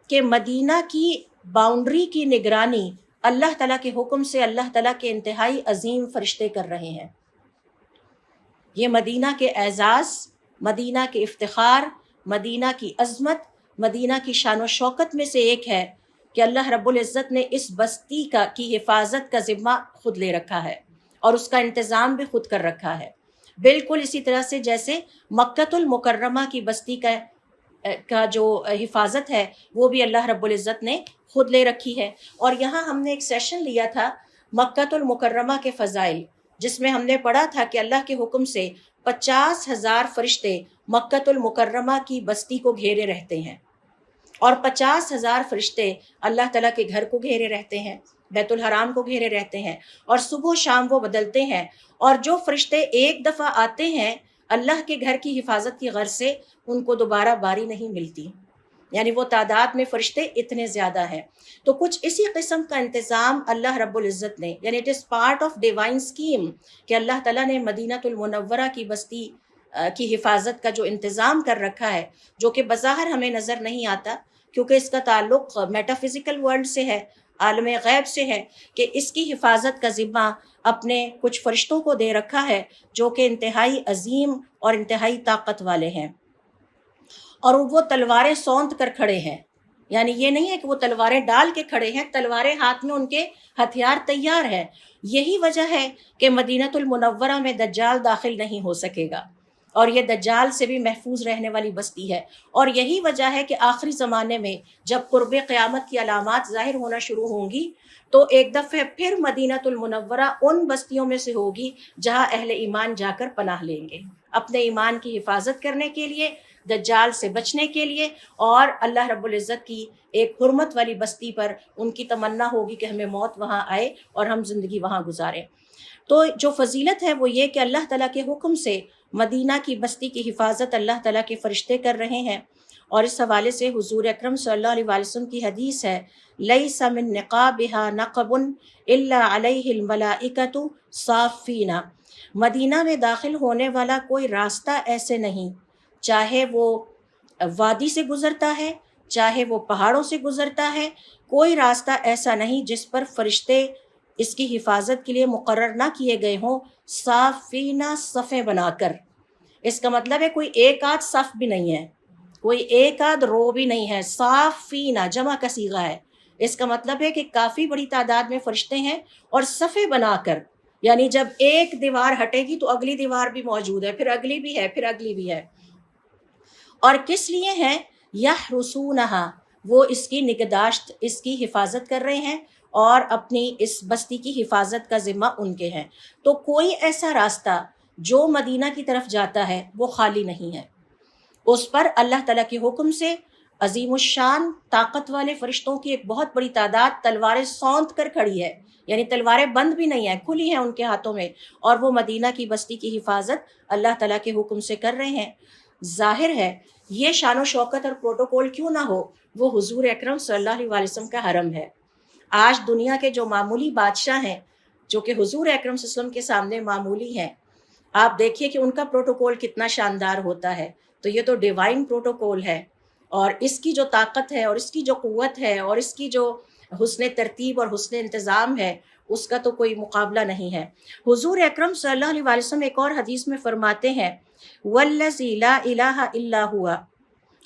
کہ مدینہ کی باؤنڈری کی نگرانی اللہ تعالیٰ کے حکم سے اللہ تعالیٰ کے انتہائی عظیم فرشتے کر رہے ہیں. یہ مدینہ کے اعزاز، مدینہ کے افتخار، مدینہ کی عظمت، مدینہ کی شان و شوکت میں سے ایک ہے کہ اللہ رب العزت نے اس بستی کی حفاظت کا ذمہ خود لے رکھا ہے اور اس کا انتظام بھی خود کر رکھا ہے. بالکل اسی طرح سے جیسے مکہ المکرمہ کی بستی کا جو حفاظت ہے وہ بھی اللہ رب العزت نے خود لے رکھی ہے. اور یہاں ہم نے ایک سیشن لیا تھا مکہ المکرمہ کے فضائل، جس میں ہم نے پڑھا تھا کہ اللہ کے حکم سے 50,000 فرشتے مکہ المکرمہ کی بستی کو گھیرے رہتے ہیں، اور 50,000 فرشتے اللہ تعالیٰ کے گھر کو گھیرے رہتے ہیں، بیت الحرام کو گھیرے رہتے ہیں، اور صبح و شام وہ بدلتے ہیں. اور جو فرشتے ایک دفعہ آتے ہیں اللہ کے گھر کی حفاظت کی غرض سے، ان کو دوبارہ باری نہیں ملتی. یعنی وہ تعداد میں فرشتے اتنے زیادہ ہیں. تو کچھ اسی قسم کا انتظام اللہ رب العزت نے، یعنی it is part of devine scheme, کہ اللہ تعالیٰ نے مدینہ المنورہ کی بستی کی حفاظت کا جو انتظام کر رکھا ہے، جو کہ بظاہر ہمیں نظر نہیں آتا کیونکہ اس کا تعلق میٹا فزیکل ورلڈ سے ہے، عالم غیب سے ہے، کہ اس کی حفاظت کا ذمہ اپنے کچھ فرشتوں کو دے رکھا ہے جو کہ انتہائی عظیم اور انتہائی طاقت والے ہیں. اور وہ تلواریں سونت کر کھڑے ہیں، یعنی یہ نہیں ہے کہ وہ تلواریں ڈال کے کھڑے ہیں، تلواریں ہاتھ میں ان کے ہتھیار تیار ہیں. یہی وجہ ہے کہ مدینہ المنورہ میں دجال داخل نہیں ہو سکے گا، اور یہ دجال سے بھی محفوظ رہنے والی بستی ہے. اور یہی وجہ ہے کہ آخری زمانے میں جب قرب قیامت کی علامات ظاہر ہونا شروع ہوں گی تو ایک دفعہ پھر مدینہ المنورہ ان بستیوں میں سے ہوگی جہاں اہل ایمان جا کر پناہ لیں گے، اپنے ایمان کی حفاظت کرنے کے لیے، دجال سے بچنے کے لیے، اور اللہ رب العزت کی ایک حرمت والی بستی پر ان کی تمنا ہوگی کہ ہمیں موت وہاں آئے اور ہم زندگی وہاں گزاریں. تو جو فضیلت ہے وہ یہ کہ اللہ تعالیٰ کے حکم سے مدینہ کی بستی کی حفاظت اللہ تعالیٰ کے فرشتے کر رہے ہیں. اور اس حوالے سے حضور اکرم صلی اللہ علیہ وسلم کی حدیث ہے لیس من نقابها نقب الا علیہ الملائکۃ صافین، مدینہ میں داخل ہونے والا کوئی راستہ ایسے نہیں، چاہے وہ وادی سے گزرتا ہے، چاہے وہ پہاڑوں سے گزرتا ہے، کوئی راستہ ایسا نہیں جس پر فرشتے اس کی حفاظت کے لیے مقرر نہ کیے گئے ہوں، صافینہ صفیں بنا کر. اس کا مطلب ہے کوئی ایک آدھ صف بھی نہیں ہے، کوئی ایک آدھ رو بھی نہیں ہے، صافینہ جمع کا صیغہ ہے۔ اس کا مطلب ہے کہ کافی بڑی تعداد میں فرشتے ہیں اور صفیں بنا کر، یعنی جب ایک دیوار ہٹے گی تو اگلی دیوار بھی موجود ہے، پھر اگلی بھی ہے، پھر اگلی بھی ہے۔ اور کس لیے ہے؟ یحرسونہا، وہ اس کی نگہداشت، اس کی حفاظت کر رہے ہیں، اور اپنی اس بستی کی حفاظت کا ذمہ ان کے ہیں۔ تو کوئی ایسا راستہ جو مدینہ کی طرف جاتا ہے وہ خالی نہیں ہے، اس پر اللہ تعالیٰ کے حکم سے عظیم الشان طاقت والے فرشتوں کی ایک بہت بڑی تعداد تلواریں سونت کر کھڑی ہے، یعنی تلواریں بند بھی نہیں ہیں، کھلی ہیں ان کے ہاتھوں میں، اور وہ مدینہ کی بستی کی حفاظت اللہ تعالیٰ کے حکم سے کر رہے ہیں۔ ظاہر ہے یہ شان و شوکت اور پروٹوکول کیوں نہ ہو، وہ حضور اکرم صلی اللہ علیہ وسلم کا حرم ہے۔ آج دنیا کے جو معمولی بادشاہ ہیں، جو کہ حضور اکرم صلی اللہ علیہ وسلم کے سامنے معمولی ہیں، آپ دیکھیے کہ ان کا پروٹوکول کتنا شاندار ہوتا ہے۔ تو یہ تو ڈیوائن پروٹوکول ہے، اور اس کی جو طاقت ہے اور اس کی جو قوت ہے اور اس کی جو حسن ترتیب اور حسن انتظام ہے، اس کا تو کوئی مقابلہ نہیں ہے۔ حضور اکرم صلی اللہ علیہ وسلم ایک اور حدیث میں فرماتے ہیں والذی لا الہ الا ہوا،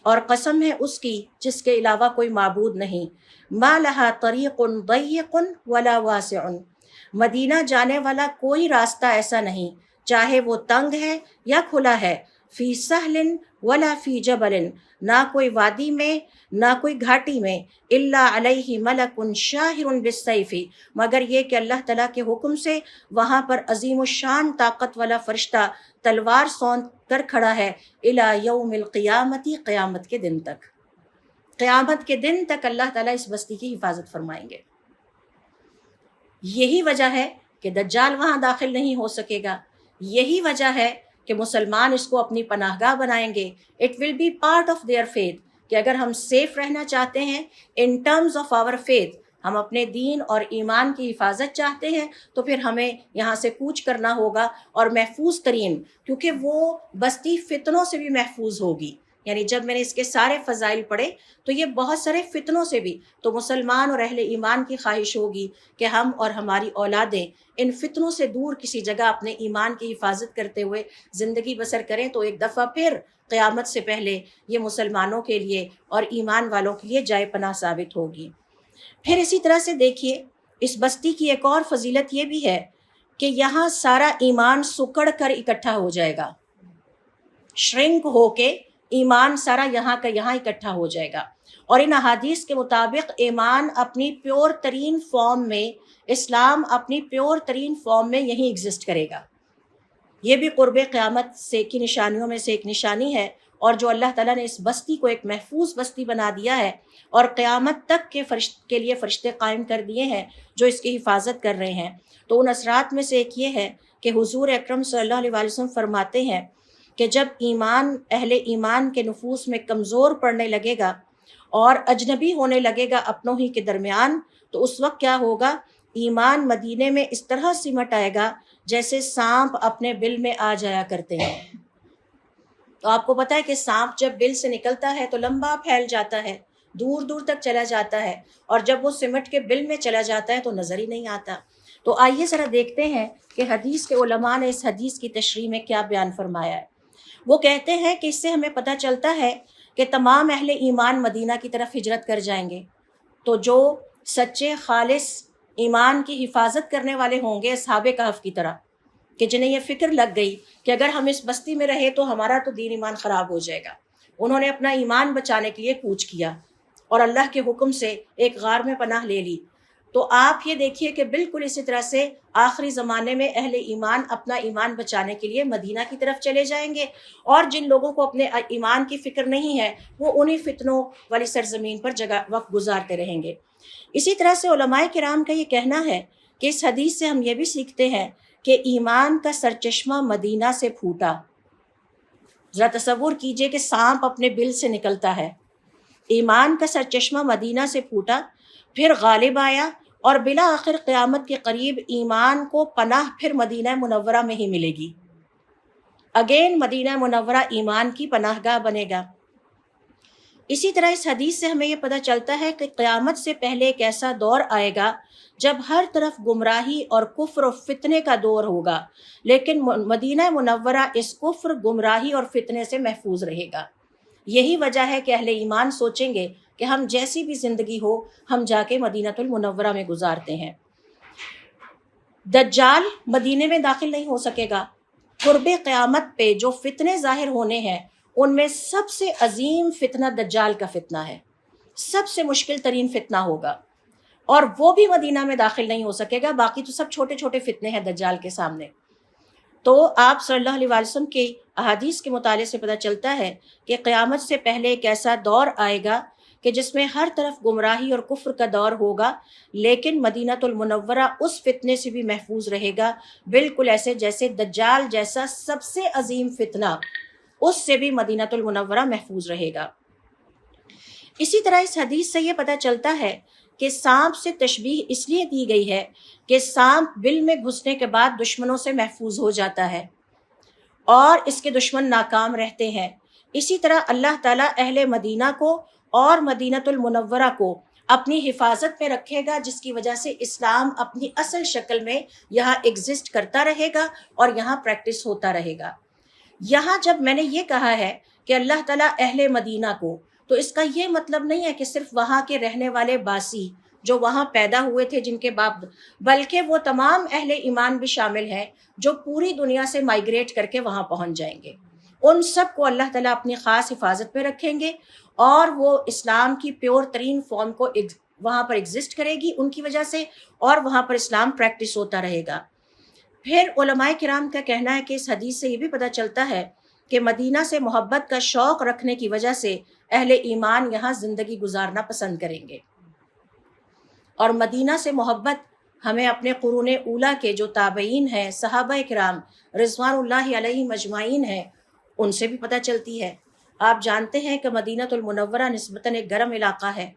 اور قسم ہے اس کی جس کے علاوہ کوئی معبود نہیں، ما لہا طریق ضیق ولا واسع، مدینہ جانے والا کوئی راستہ ایسا نہیں، چاہے وہ تنگ ہے یا کھلا ہے، فی سہل ولا فی جبل، نہ کوئی وادی میں نہ کوئی گھاٹی میں، الا علیہ ملک شاہر بالسیف، مگر یہ کہ اللہ تعالیٰ کے حکم سے وہاں پر عظیم الشان طاقت والا فرشتہ تلوار سونت کر کھڑا ہے، الی یوم القیامت، قیامت کے دن تک، قیامت کے دن تک اللہ تعالیٰ اس بستی کی حفاظت فرمائیں گے۔ یہی وجہ ہے کہ دجال وہاں داخل نہیں ہو سکے گا، یہی وجہ ہے کہ مسلمان اس کو اپنی پناہ گاہ بنائیں گے۔ It will be part of their faith, کہ اگر ہم سیف رہنا چاہتے ہیں in terms of our faith, ہم اپنے دین اور ایمان کی حفاظت چاہتے ہیں، تو پھر ہمیں یہاں سے کوچ کرنا ہوگا، اور محفوظ ترین، کیونکہ وہ بستی فتنوں سے بھی محفوظ ہوگی۔ یعنی جب میں نے اس کے سارے فضائل پڑھے تو یہ بہت سارے فتنوں سے بھی، تو مسلمان اور اہل ایمان کی خواہش ہوگی کہ ہم اور ہماری اولادیں ان فتنوں سے دور کسی جگہ اپنے ایمان کی حفاظت کرتے ہوئے زندگی بسر کریں، تو ایک دفعہ پھر قیامت سے پہلے یہ مسلمانوں کے لیے اور ایمان والوں کے لیے جائے پناہ ثابت ہوگی۔ پھر اسی طرح سے دیکھیے اس بستی کی ایک اور فضیلت یہ بھی ہے کہ یہاں سارا ایمان سکڑ کر اکٹھا ہو جائے گا، شرنک ہو کے ایمان سارا یہاں کا یہاں اکٹھا ہو جائے گا، اور ان احادیث کے مطابق ایمان اپنی پیور ترین فارم میں، اسلام اپنی پیور ترین فارم میں یہیں ایگزسٹ کرے گا۔ یہ بھی قرب قیامت سے کی نشانیوں میں سے ایک نشانی ہے، اور جو اللہ تعالیٰ نے اس بستی کو ایک محفوظ بستی بنا دیا ہے، اور قیامت تک کے لیے فرشتے قائم کر دیے ہیں جو اس کی حفاظت کر رہے ہیں۔ تو ان اثرات میں سے ایک یہ ہے کہ حضور اکرم صلی اللہ علیہ وسلم فرماتے ہیں کہ جب ایمان اہل ایمان کے نفوس میں کمزور پڑنے لگے گا اور اجنبی ہونے لگے گا اپنوں ہی کے درمیان، تو اس وقت کیا ہوگا؟ ایمان مدینے میں اس طرح سمٹ آئے گا جیسے سانپ اپنے بل میں آ جایا کرتے ہیں۔ تو آپ کو پتہ ہے کہ سانپ جب بل سے نکلتا ہے تو لمبا پھیل جاتا ہے، دور دور تک چلا جاتا ہے، اور جب وہ سمٹ کے بل میں چلا جاتا ہے تو نظر ہی نہیں آتا۔ تو آئیے ذرا دیکھتے ہیں کہ حدیث کے علماء نے اس حدیث کی تشریح میں کیا بیان فرمایا ہے۔ وہ کہتے ہیں کہ اس سے ہمیں پتہ چلتا ہے کہ تمام اہل ایمان مدینہ کی طرف ہجرت کر جائیں گے، تو جو سچے خالص ایمان کی حفاظت کرنے والے ہوں گے اصحاب کہف کی طرح، کہ جنہیں یہ فکر لگ گئی کہ اگر ہم اس بستی میں رہے تو ہمارا تو دین ایمان خراب ہو جائے گا، انہوں نے اپنا ایمان بچانے کے لیے کوچ کیا اور اللہ کے حکم سے ایک غار میں پناہ لے لی۔ تو آپ یہ دیکھیے کہ بالکل اسی طرح سے آخری زمانے میں اہل ایمان اپنا ایمان بچانے کے لیے مدینہ کی طرف چلے جائیں گے، اور جن لوگوں کو اپنے ایمان کی فکر نہیں ہے وہ انہی فتنوں والی سرزمین پر جگہ وقت گزارتے رہیں گے۔ اسی طرح سے علماء کرام کا یہ کہنا ہے کہ اس حدیث سے ہم یہ بھی سیکھتے ہیں کہ ایمان کا سرچشمہ مدینہ سے پھوٹا۔ ذرا تصور کیجئے کہ سانپ اپنے بل سے نکلتا ہے، ایمان کا سرچشمہ مدینہ سے پھوٹا، پھر غالب آیا، اور بلا آخر قیامت کے قریب ایمان کو پناہ پھر مدینہ منورہ میں ہی ملے گی۔ اگین مدینہ منورہ ایمان کی پناہ گاہ بنے گا۔ اسی طرح اس حدیث سے ہمیں یہ پتہ چلتا ہے کہ قیامت سے پہلے ایک ایسا دور آئے گا جب ہر طرف گمراہی اور کفر و فتنے کا دور ہوگا، لیکن مدینہ منورہ اس کفر، گمراہی اور فتنے سے محفوظ رہے گا۔ یہی وجہ ہے کہ اہل ایمان سوچیں گے کہ ہم جیسی بھی زندگی ہو ہم جا کے مدینہ المنورہ میں گزارتے ہیں۔ دجال مدینے میں داخل نہیں ہو سکے گا۔ قرب قیامت پہ جو فتنے ظاہر ہونے ہیں ان میں سب سے عظیم فتنہ دجال کا فتنہ ہے، سب سے مشکل ترین فتنہ ہوگا، اور وہ بھی مدینہ میں داخل نہیں ہو سکے گا۔ باقی تو سب چھوٹے چھوٹے فتنے ہیں دجال کے سامنے۔ تو آپ صلی اللہ علیہ وسلم کے احادیث کے مطالعے سے پتہ چلتا ہے کہ قیامت سے پہلے ایک ایسا دور آئے گا کہ جس میں ہر طرف گمراہی اور کفر کا دور ہوگا، لیکن مدینہ المنورہ اس فتنے سے بھی محفوظ رہے گا، بالکل ایسے جیسے دجال جیسا سب سے عظیم فتنہ اس سے بھی مدینہ المنورہ محفوظ رہے گا۔ اسی طرح اس حدیث سے یہ پتہ چلتا ہے کہ سانپ سے تشبیہ اس لیے دی گئی ہے کہ سانپ بل میں گھسنے کے بعد دشمنوں سے محفوظ ہو جاتا ہے اور اس کے دشمن ناکام رہتے ہیں۔ اسی طرح اللہ تعالیٰ اہل مدینہ کو اور مدینہ المنورہ کو اپنی حفاظت میں رکھے گا، جس کی وجہ سے اسلام اپنی اصل شکل میں یہاں ایگزسٹ کرتا رہے گا اور یہاں پریکٹس ہوتا رہے گا۔ یہاں جب میں نے یہ کہا ہے کہ اللہ تعالیٰ اہل مدینہ کو، تو اس کا یہ مطلب نہیں ہے کہ صرف وہاں کے رہنے والے باسی جو وہاں پیدا ہوئے تھے جن کے باپ، بلکہ وہ تمام اہل ایمان بھی شامل ہیں جو پوری دنیا سے مائیگریٹ کر کے وہاں پہنچ جائیں گے۔ ان سب کو اللہ تعالیٰ اپنی خاص حفاظت میں رکھیں گے اور وہ اسلام کی پیور ترین فارم کو وہاں پر ایگزسٹ کرے گی ان کی وجہ سے، اور وہاں پر اسلام پریکٹس ہوتا رہے گا۔ پھر علماء کرام کا کہنا ہے کہ اس حدیث سے یہ بھی پتہ چلتا ہے کہ مدینہ سے محبت کا شوق رکھنے کی وجہ سے اہل ایمان یہاں زندگی گزارنا پسند کریں گے، اور مدینہ سے محبت ہمیں اپنے قرون اولیٰ کے جو تابعین ہیں، صحابہ کرام رضوان اللہ علیہم اجمعین ہیں، ان سے بھی پتہ چلتی ہے۔ آپ جانتے ہیں کہ مدینہ المنورہ نسبتاً ایک گرم علاقہ ہے،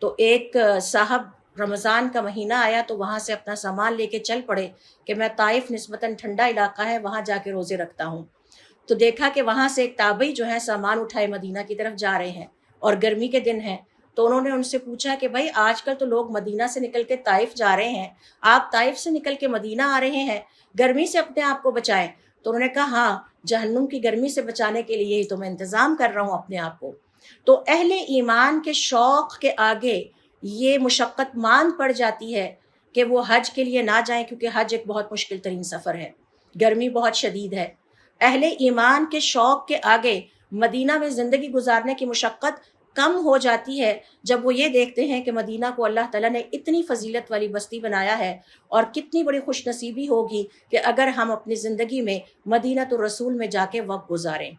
تو ایک صاحب رمضان کا مہینہ آیا تو وہاں سے اپنا سامان لے کے چل پڑے کہ میں طائف نسبتاً ٹھنڈا علاقہ ہے وہاں جا کے روزے رکھتا ہوں۔ تو دیکھا کہ وہاں سے ایک تابعی جو ہے سامان اٹھائے مدینہ کی طرف جا رہے ہیں اور گرمی کے دن ہیں، تو انہوں نے ان سے پوچھا کہ بھائی آج کل تو لوگ مدینہ سے نکل کے طائف جا رہے ہیں، آپ طائف سے نکل کے مدینہ آ رہے ہیں، گرمی سے اپنے آپ کو بچائیں۔ تو انہوں نے کہا ہاں، جہنم کی گرمی سے بچانے کے لیے ہی تو میں انتظام کر رہا ہوں اپنے آپ کو۔ تو اہل ایمان کے شوق کے آگے یہ مشقت مان پڑ جاتی ہے کہ وہ حج کے لیے نہ جائیں، کیونکہ حج ایک بہت مشکل ترین سفر ہے، گرمی بہت شدید ہے۔ اہل ایمان کے شوق کے آگے مدینہ میں زندگی گزارنے کی مشقت کم ہو جاتی ہے جب وہ یہ دیکھتے ہیں کہ مدینہ کو اللہ تعالیٰ نے اتنی فضیلت والی بستی بنایا ہے، اور کتنی بڑی خوش نصیبی ہوگی کہ اگر ہم اپنی زندگی میں مدینہ الرسول میں جا کے وقت گزاریں۔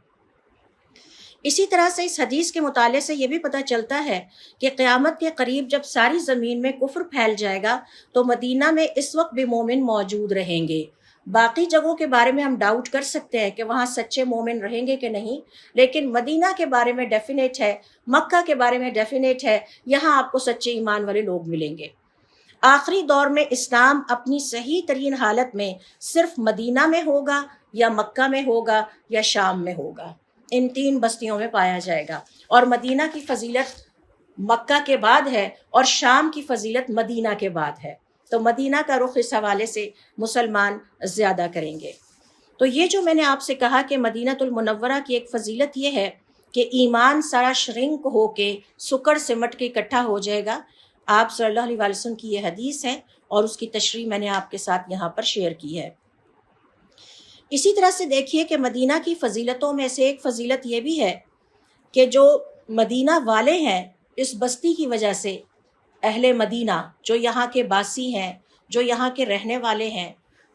اسی طرح سے اس حدیث کے مطالعے سے یہ بھی پتہ چلتا ہے کہ قیامت کے قریب جب ساری زمین میں کفر پھیل جائے گا تو مدینہ میں اس وقت بھی مومن موجود رہیں گے۔ باقی جگہوں کے بارے میں ہم ڈاؤٹ کر سکتے ہیں کہ وہاں سچے مومن رہیں گے کہ نہیں، لیکن مدینہ کے بارے میں ڈیفینیٹ ہے، مکہ کے بارے میں ڈیفینیٹ ہے، یہاں آپ کو سچے ایمان والے لوگ ملیں گے۔ آخری دور میں اسلام اپنی صحیح ترین حالت میں صرف مدینہ میں ہوگا، یا مکہ میں ہوگا، یا شام میں ہوگا، ان تین بستیوں میں پایا جائے گا، اور مدینہ کی فضیلت مکہ کے بعد ہے اور شام کی فضیلت مدینہ کے بعد ہے، تو مدینہ کا رخ اس حوالے سے مسلمان زیادہ کریں گے۔ تو یہ جو میں نے آپ سے کہا کہ مدینہ المنورہ کی ایک فضیلت یہ ہے کہ ایمان سارا شرنک ہو کے سکڑ سمٹ کے اکٹھا ہو جائے گا۔ آپ صلی اللہ علیہ وسلم کی یہ حدیث ہے اور اس کی تشریح میں نے آپ کے ساتھ یہاں پر شیئر کی ہے۔ اسی طرح سے دیکھیے کہ مدینہ کی فضیلتوں میں سے ایک فضیلت یہ بھی ہے کہ جو مدینہ والے ہیں، اس بستی کی وجہ سے اہل مدینہ جو یہاں کے باسی ہیں، جو یہاں کے رہنے والے ہیں،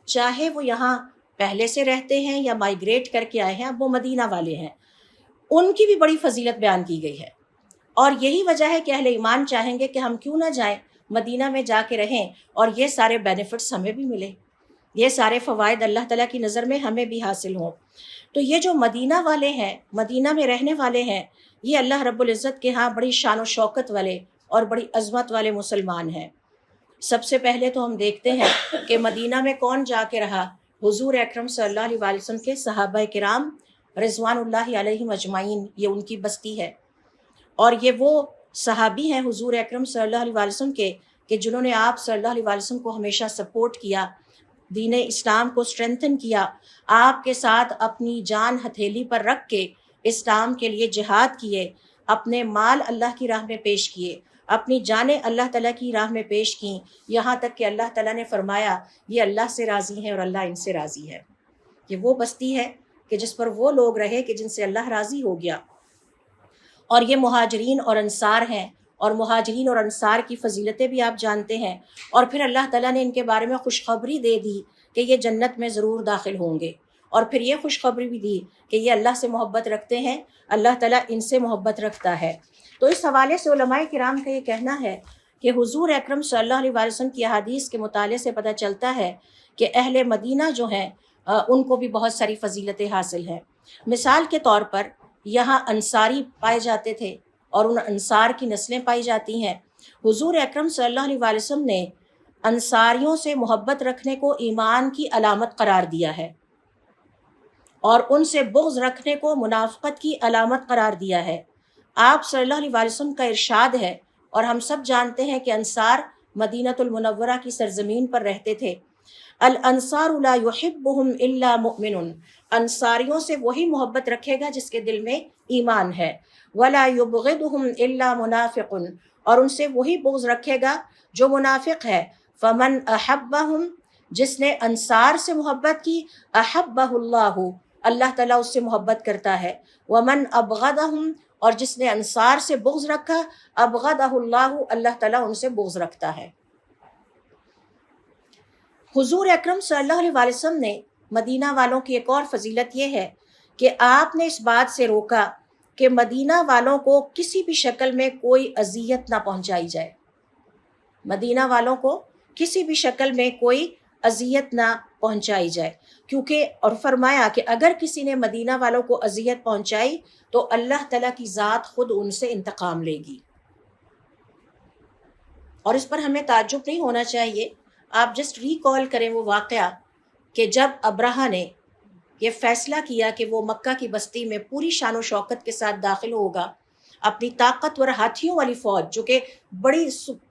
چاہے وہ یہاں پہلے سے رہتے ہیں یا مائیگریٹ کر کے آئے ہیں، اب وہ مدینہ والے ہیں، ان کی بھی بڑی فضیلت بیان کی گئی ہے۔ اور یہی وجہ ہے کہ اہل ایمان چاہیں گے کہ ہم کیوں نہ جائیں، مدینہ میں جا کے رہیں اور یہ سارے بینیفٹس ہمیں بھی ملے، یہ سارے فوائد اللہ تعالیٰ کی نظر میں ہمیں بھی حاصل ہوں۔ تو یہ جو مدینہ والے ہیں، مدینہ میں رہنے والے ہیں، یہ اللہ رب العزت کے ہاں بڑی شان و شوکت والے اور بڑی عظمت والے مسلمان ہیں۔ سب سے پہلے تو ہم دیکھتے ہیں کہ مدینہ میں کون جا کے رہا، حضور اکرم صلی اللہ علیہ وسلم کے صحابہ کرام رضوان اللہ علیہم اجمعین، یہ ان کی بستی ہے۔ اور یہ وہ صحابی ہیں حضور اکرم صلی اللہ علیہ وسلم کے کہ جنہوں نے آپ صلی اللہ علیہ وسلم کو ہمیشہ سپورٹ کیا، دین اسلام کو اسٹرینتھن کیا، آپ کے ساتھ اپنی جان ہتھیلی پر رکھ کے اسلام کے لیے جہاد کیے، اپنے مال اللہ کی راہ میں پیش کیے، اپنی جانیں اللہ تعالیٰ کی راہ میں پیش کیں، یہاں تک کہ اللہ تعالیٰ نے فرمایا یہ اللہ سے راضی ہیں اور اللہ ان سے راضی ہے۔ یہ وہ بستی ہے کہ جس پر وہ لوگ رہے کہ جن سے اللہ راضی ہو گیا، اور یہ مہاجرین اور انصار ہیں، اور مہاجرین اور انصار کی فضیلتیں بھی آپ جانتے ہیں، اور پھر اللہ تعالیٰ نے ان کے بارے میں خوشخبری دے دی کہ یہ جنت میں ضرور داخل ہوں گے، اور پھر یہ خوشخبری بھی دی کہ یہ اللہ سے محبت رکھتے ہیں، اللہ تعالیٰ ان سے محبت رکھتا ہے۔ تو اس حوالے سے علماء کرام کا یہ کہنا ہے کہ حضور اکرم صلی اللہ علیہ وسلم کی احادیث کے مطالعے سے پتہ چلتا ہے کہ اہل مدینہ جو ہیں ان کو بھی بہت ساری فضیلتیں حاصل ہیں۔ مثال کے طور پر یہاں انصاری پائے جاتے تھے اور ان انصار کی نسلیں پائی جاتی ہیں۔ حضور اکرم صلی اللہ علیہ وسلم نے انصاریوں سے محبت رکھنے کو ایمان کی علامت قرار دیا ہے، اور ان سے بغض رکھنے کو منافقت کی علامت قرار دیا ہے۔ آپ صلی اللہ علیہ وسلم کا ارشاد ہے، اور ہم سب جانتے ہیں کہ انصار مدینۃ المنورہ کی سرزمین پر رہتے تھے۔ الانصار لا يحبهم الا مؤمن، انصاریوں سے وہی محبت رکھے گا جس کے دل میں ایمان ہے۔ ولا يبغضهم الا منافق، اور ان سے وہی بغض رکھے گا جو منافق ہے۔ فمن احبهم، جس نے انصار سے محبت کی، احبہ اللہ، اللہ تعالیٰ اس سے محبت کرتا ہے۔ ومن ابغضهم، اور جس نے انصار سے بغض رکھا، ابغضہ اللہ، اللہ تعالیٰ ان سے بغض رکھتا ہے۔ حضور اکرم صلی اللہ علیہ وسلم نے مدینہ والوں کی ایک اور فضیلت یہ ہے کہ آپ نے اس بات سے روکا کہ مدینہ والوں کو کسی بھی شکل میں کوئی اذیت نہ پہنچائی جائے، مدینہ والوں کو کسی بھی شکل میں کوئی اذیت نہ پہنچائی جائے، کیونکہ اور فرمایا کہ اگر کسی نے مدینہ والوں کو اذیت پہنچائی تو اللہ تعالیٰ کی ذات خود ان سے انتقام لے گی۔ اور اس پر ہمیں تعجب نہیں ہونا چاہیے۔ آپ جسٹ ریکال کریں وہ واقعہ کہ جب ابرہہ نے یہ فیصلہ کیا کہ وہ مکہ کی بستی میں پوری شان و شوکت کے ساتھ داخل ہوگا، اپنی طاقتور ہاتھیوں والی فوج جو کہ بڑی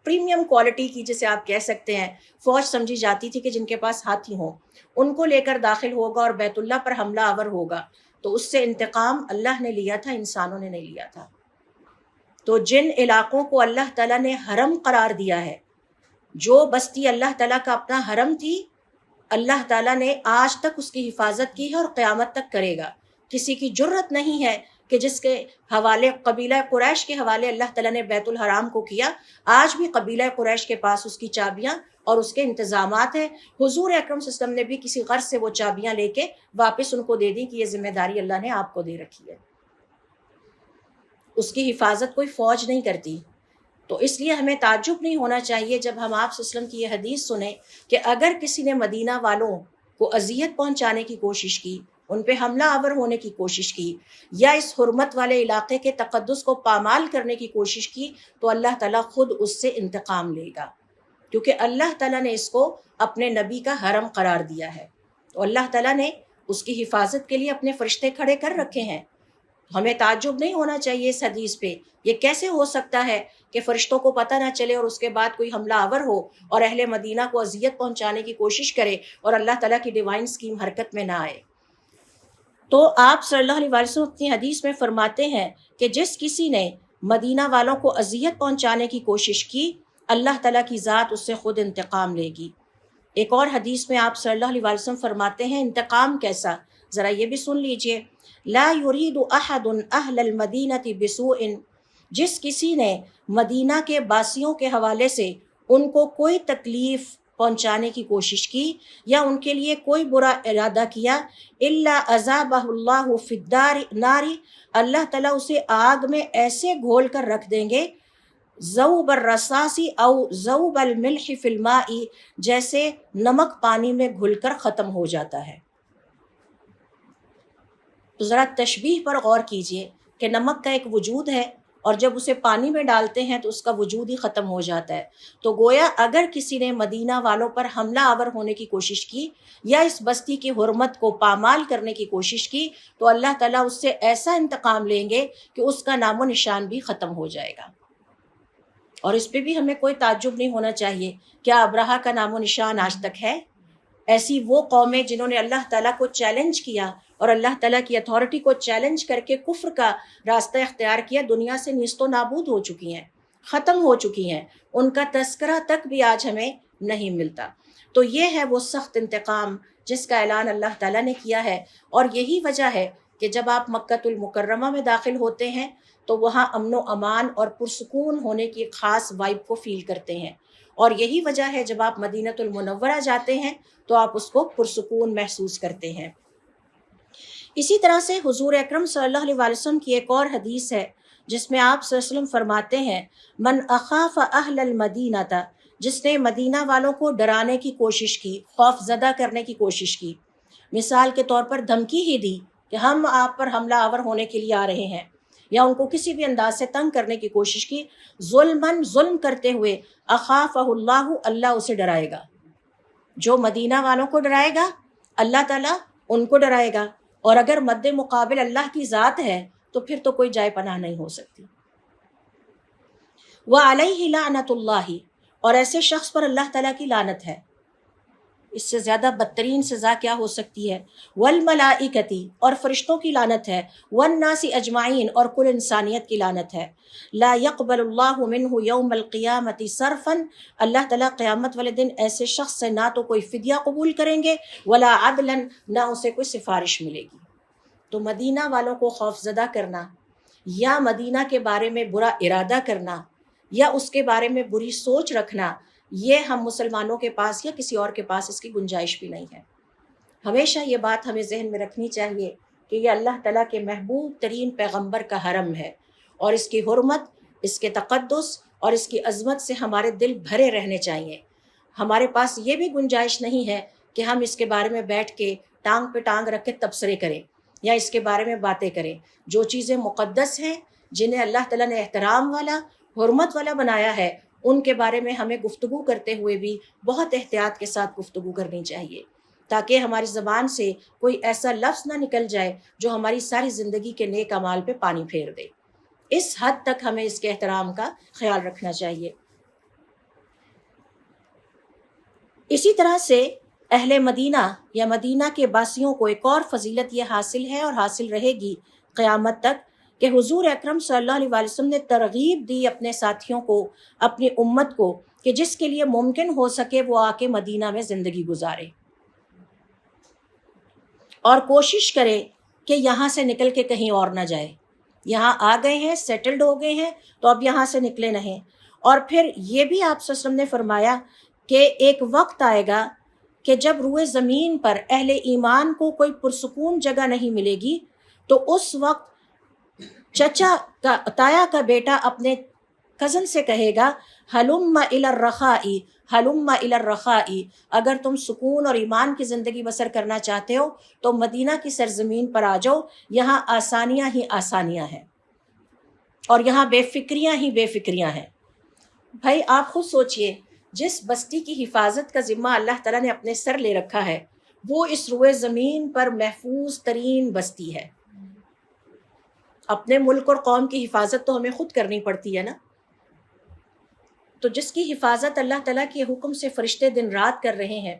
پریمیم کوالٹی کی جسے آپ کہہ سکتے ہیں فوج سمجھی جاتی تھی کہ جن کے پاس ہاتھی ہوں، ان کو لے کر داخل ہوگا اور بیت اللہ پر حملہ آور ہوگا، تو اس سے انتقام اللہ نے لیا تھا، انسانوں نے نہیں لیا تھا۔ تو جن علاقوں کو اللہ تعالیٰ نے حرم قرار دیا ہے، جو بستی اللہ تعالیٰ کا اپنا حرم تھی، اللہ تعالیٰ نے آج تک اس کی حفاظت کی ہے اور قیامت تک کرے گا۔ کسی کی جرت نہیں ہے کہ جس کے حوالے قبیلہ قریش کے حوالے اللہ تعالیٰ نے بیت الحرام کو کیا، آج بھی قبیلہ قریش کے پاس اس کی چابیاں اور اس کے انتظامات ہیں۔ حضور اکرم صلی اللہ علیہ وسلم نے بھی کسی غرض سے وہ چابیاں لے کے واپس ان کو دے دی کہ یہ ذمہ داری اللہ نے آپ کو دے رکھی ہے۔ اس کی حفاظت کوئی فوج نہیں کرتی۔ تو اس لیے ہمیں تعجب نہیں ہونا چاہیے جب ہم آپ صلی اللہ علیہ وسلم کی یہ حدیث سنیں کہ اگر کسی نے مدینہ والوں کو اذیت پہنچانے کی کوشش کی، ان پہ حملہ آور ہونے کی کوشش کی، یا اس حرمت والے علاقے کے تقدس کو پامال کرنے کی کوشش کی، تو اللہ تعالیٰ خود اس سے انتقام لے گا، کیونکہ اللہ تعالیٰ نے اس کو اپنے نبی کا حرم قرار دیا ہے۔ تو اللہ تعالیٰ نے اس کی حفاظت کے لیے اپنے فرشتے کھڑے کر رکھے ہیں۔ ہمیں تعجب نہیں ہونا چاہیے اس حدیث پہ۔ یہ کیسے ہو سکتا ہے کہ فرشتوں کو پتہ نہ چلے اور اس کے بعد کوئی حملہ آور ہو اور اہل مدینہ کو اذیت پہنچانے کی کوشش کرے اور اللہ تعالیٰ کی ڈیوائن اسکیم حرکت میں نہ آئے۔ تو آپ صلی اللہ علیہ وسلم اپنی حدیث میں فرماتے ہیں کہ جس کسی نے مدینہ والوں کو اذیت پہنچانے کی کوشش کی، اللہ تعالیٰ کی ذات اس سے خود انتقام لے گی۔ ایک اور حدیث میں آپ صلی اللہ علیہ وسلم فرماتے ہیں انتقام کیسا، ذرا یہ بھی سن لیجئے۔ لا يريد احد اہل المدینہ بسوء، جس کسی نے مدینہ کے باسیوں کے حوالے سے ان کو کوئی تکلیف پہنچانے کی کوشش کی یا ان کے لیے کوئی برا ارادہ کیا، الا عذابہ اللہ فی النار، اللہ تعالیٰ اسے آگ میں ایسے گھول کر رکھ دیں گے، ذوب الرصاص او ذوب الملح فی الماء، جیسے نمک پانی میں گھل کر ختم ہو جاتا ہے۔ تو ذرا تشبیہ پر غور کیجئے کہ نمک کا ایک وجود ہے اور جب اسے پانی میں ڈالتے ہیں تو اس کا وجود ہی ختم ہو جاتا ہے۔ تو گویا اگر کسی نے مدینہ والوں پر حملہ آور ہونے کی کوشش کی یا اس بستی کی حرمت کو پامال کرنے کی کوشش کی تو اللہ تعالیٰ اس سے ایسا انتقام لیں گے کہ اس کا نام و نشان بھی ختم ہو جائے گا۔ اور اس پہ بھی ہمیں کوئی تعجب نہیں ہونا چاہیے۔ کیا ابرہہ کا نام و نشان آج تک ہے؟ ایسی وہ قومیں جنہوں نے اللہ تعالیٰ کو چیلنج کیا اور اللہ تعالیٰ کی اتھارٹی کو چیلنج کر کے کفر کا راستہ اختیار کیا، دنیا سے نیست و نابود ہو چکی ہیں، ختم ہو چکی ہیں، ان کا تذکرہ تک بھی آج ہمیں نہیں ملتا۔ تو یہ ہے وہ سخت انتقام جس کا اعلان اللہ تعالیٰ نے کیا ہے، اور یہی وجہ ہے کہ جب آپ مکۃ المکرمہ میں داخل ہوتے ہیں تو وہاں امن و امان اور پرسکون ہونے کی خاص وائب کو فیل کرتے ہیں، اور یہی وجہ ہے جب آپ مدینۃ المنورہ جاتے ہیں تو آپ اس کو پرسکون محسوس کرتے ہیں۔ اسی طرح سے حضور اکرم صلی اللہ علیہ وسلم کی ایک اور حدیث ہے جس میں آپ صلی اللہ علیہ وسلم فرماتے ہیں، من اخاف اہل المدینہ، جس نے مدینہ والوں کو ڈرانے کی کوشش کی، خوف زدہ کرنے کی کوشش کی، مثال کے طور پر دھمکی ہی دی کہ ہم آپ پر حملہ آور ہونے کے لیے آ رہے ہیں، یا ان کو کسی بھی انداز سے تنگ کرنے کی کوشش کی، ظلم کرتے ہوئے، اخافہ اللہ، اللہ اسے ڈرائے گا۔ جو مدینہ والوں کو ڈرائے گا اللہ تعالیٰ ان کو ڈرائے گا، اور اگر مد مقابل اللہ کی ذات ہے تو پھر تو کوئی جائے پناہ نہیں ہو سکتی۔ وعلیہ لعنۃ اللہ، اور ایسے شخص پر اللہ تعالیٰ کی لعنت ہے۔ اس سے زیادہ بدترین سزا کیا ہو سکتی ہے؟ والملائکتی، اور فرشتوں کی لعنت ہے، والناس اجمعین، اور کل انسانیت کی لعنت ہے۔ لا يقبل اللہ منہ یوم القیامت صرفا، اللہ تعالیٰ قیامت والے دن ایسے شخص سے نہ تو کوئی فدیہ قبول کریں گے، ولا عدلا، نہ اسے کوئی سفارش ملے گی۔ تو مدینہ والوں کو خوف زدہ کرنا یا مدینہ کے بارے میں برا ارادہ کرنا یا اس کے بارے میں بری سوچ رکھنا، یہ ہم مسلمانوں کے پاس یا کسی اور کے پاس اس کی گنجائش بھی نہیں ہے۔ ہمیشہ یہ بات ہمیں ذہن میں رکھنی چاہیے کہ یہ اللہ تعالیٰ کے محبوب ترین پیغمبر کا حرم ہے، اور اس کی حرمت، اس کے تقدس اور اس کی عظمت سے ہمارے دل بھرے رہنے چاہیے۔ ہمارے پاس یہ بھی گنجائش نہیں ہے کہ ہم اس کے بارے میں بیٹھ کے ٹانگ پہ ٹانگ رکھ کے تبصرے کریں یا اس کے بارے میں باتیں کریں۔ جو چیزیں مقدس ہیں، جنہیں اللہ تعالیٰ نے احترام والا، حرمت والا بنایا ہے، ان کے بارے میں ہمیں گفتگو کرتے ہوئے بھی بہت احتیاط کے ساتھ گفتگو کرنی چاہیے، تاکہ ہماری زبان سے کوئی ایسا لفظ نہ نکل جائے جو ہماری ساری زندگی کے نیک اعمال پہ پانی پھیر دے۔ اس حد تک ہمیں اس کے احترام کا خیال رکھنا چاہیے۔ اسی طرح سے اہل مدینہ یا مدینہ کے باسیوں کو ایک اور فضیلت یہ حاصل ہے اور حاصل رہے گی قیامت تک، کہ حضور اکرم صلی اللہ علیہ وسلم نے ترغیب دی اپنے ساتھیوں کو، اپنی امت کو، کہ جس کے لیے ممکن ہو سکے وہ آ کے مدینہ میں زندگی گزارے اور کوشش کرے کہ یہاں سے نکل کے کہیں اور نہ جائے۔ یہاں آ گئے ہیں، سیٹلڈ ہو گئے ہیں، تو اب یہاں سے نکلے نہیں۔ اور پھر یہ بھی آپ صلی اللہ علیہ وسلم نے فرمایا کہ ایک وقت آئے گا کہ جب روئے زمین پر اہل ایمان کو کوئی پرسکون جگہ نہیں ملے گی، تو اس وقت تایا کا بیٹا اپنے کزن سے کہے گا، ہلم الی الرخاء، ہلم الی الرخاء، اگر تم سکون اور ایمان کی زندگی بسر کرنا چاہتے ہو تو مدینہ کی سرزمین پر آ جاؤ، یہاں آسانیاں ہی آسانیاں ہیں اور یہاں بے فکریاں ہی بے فکریاں ہیں۔ بھائی آپ خود سوچئے، جس بستی کی حفاظت کا ذمہ اللہ تعالیٰ نے اپنے سر لے رکھا ہے، وہ اس روئے زمین پر محفوظ ترین بستی ہے۔ اپنے ملک اور قوم کی حفاظت تو ہمیں خود کرنی پڑتی ہے نا۔ تو جس کی حفاظت اللہ تعالیٰ کے حکم سے فرشتے دن رات کر رہے ہیں،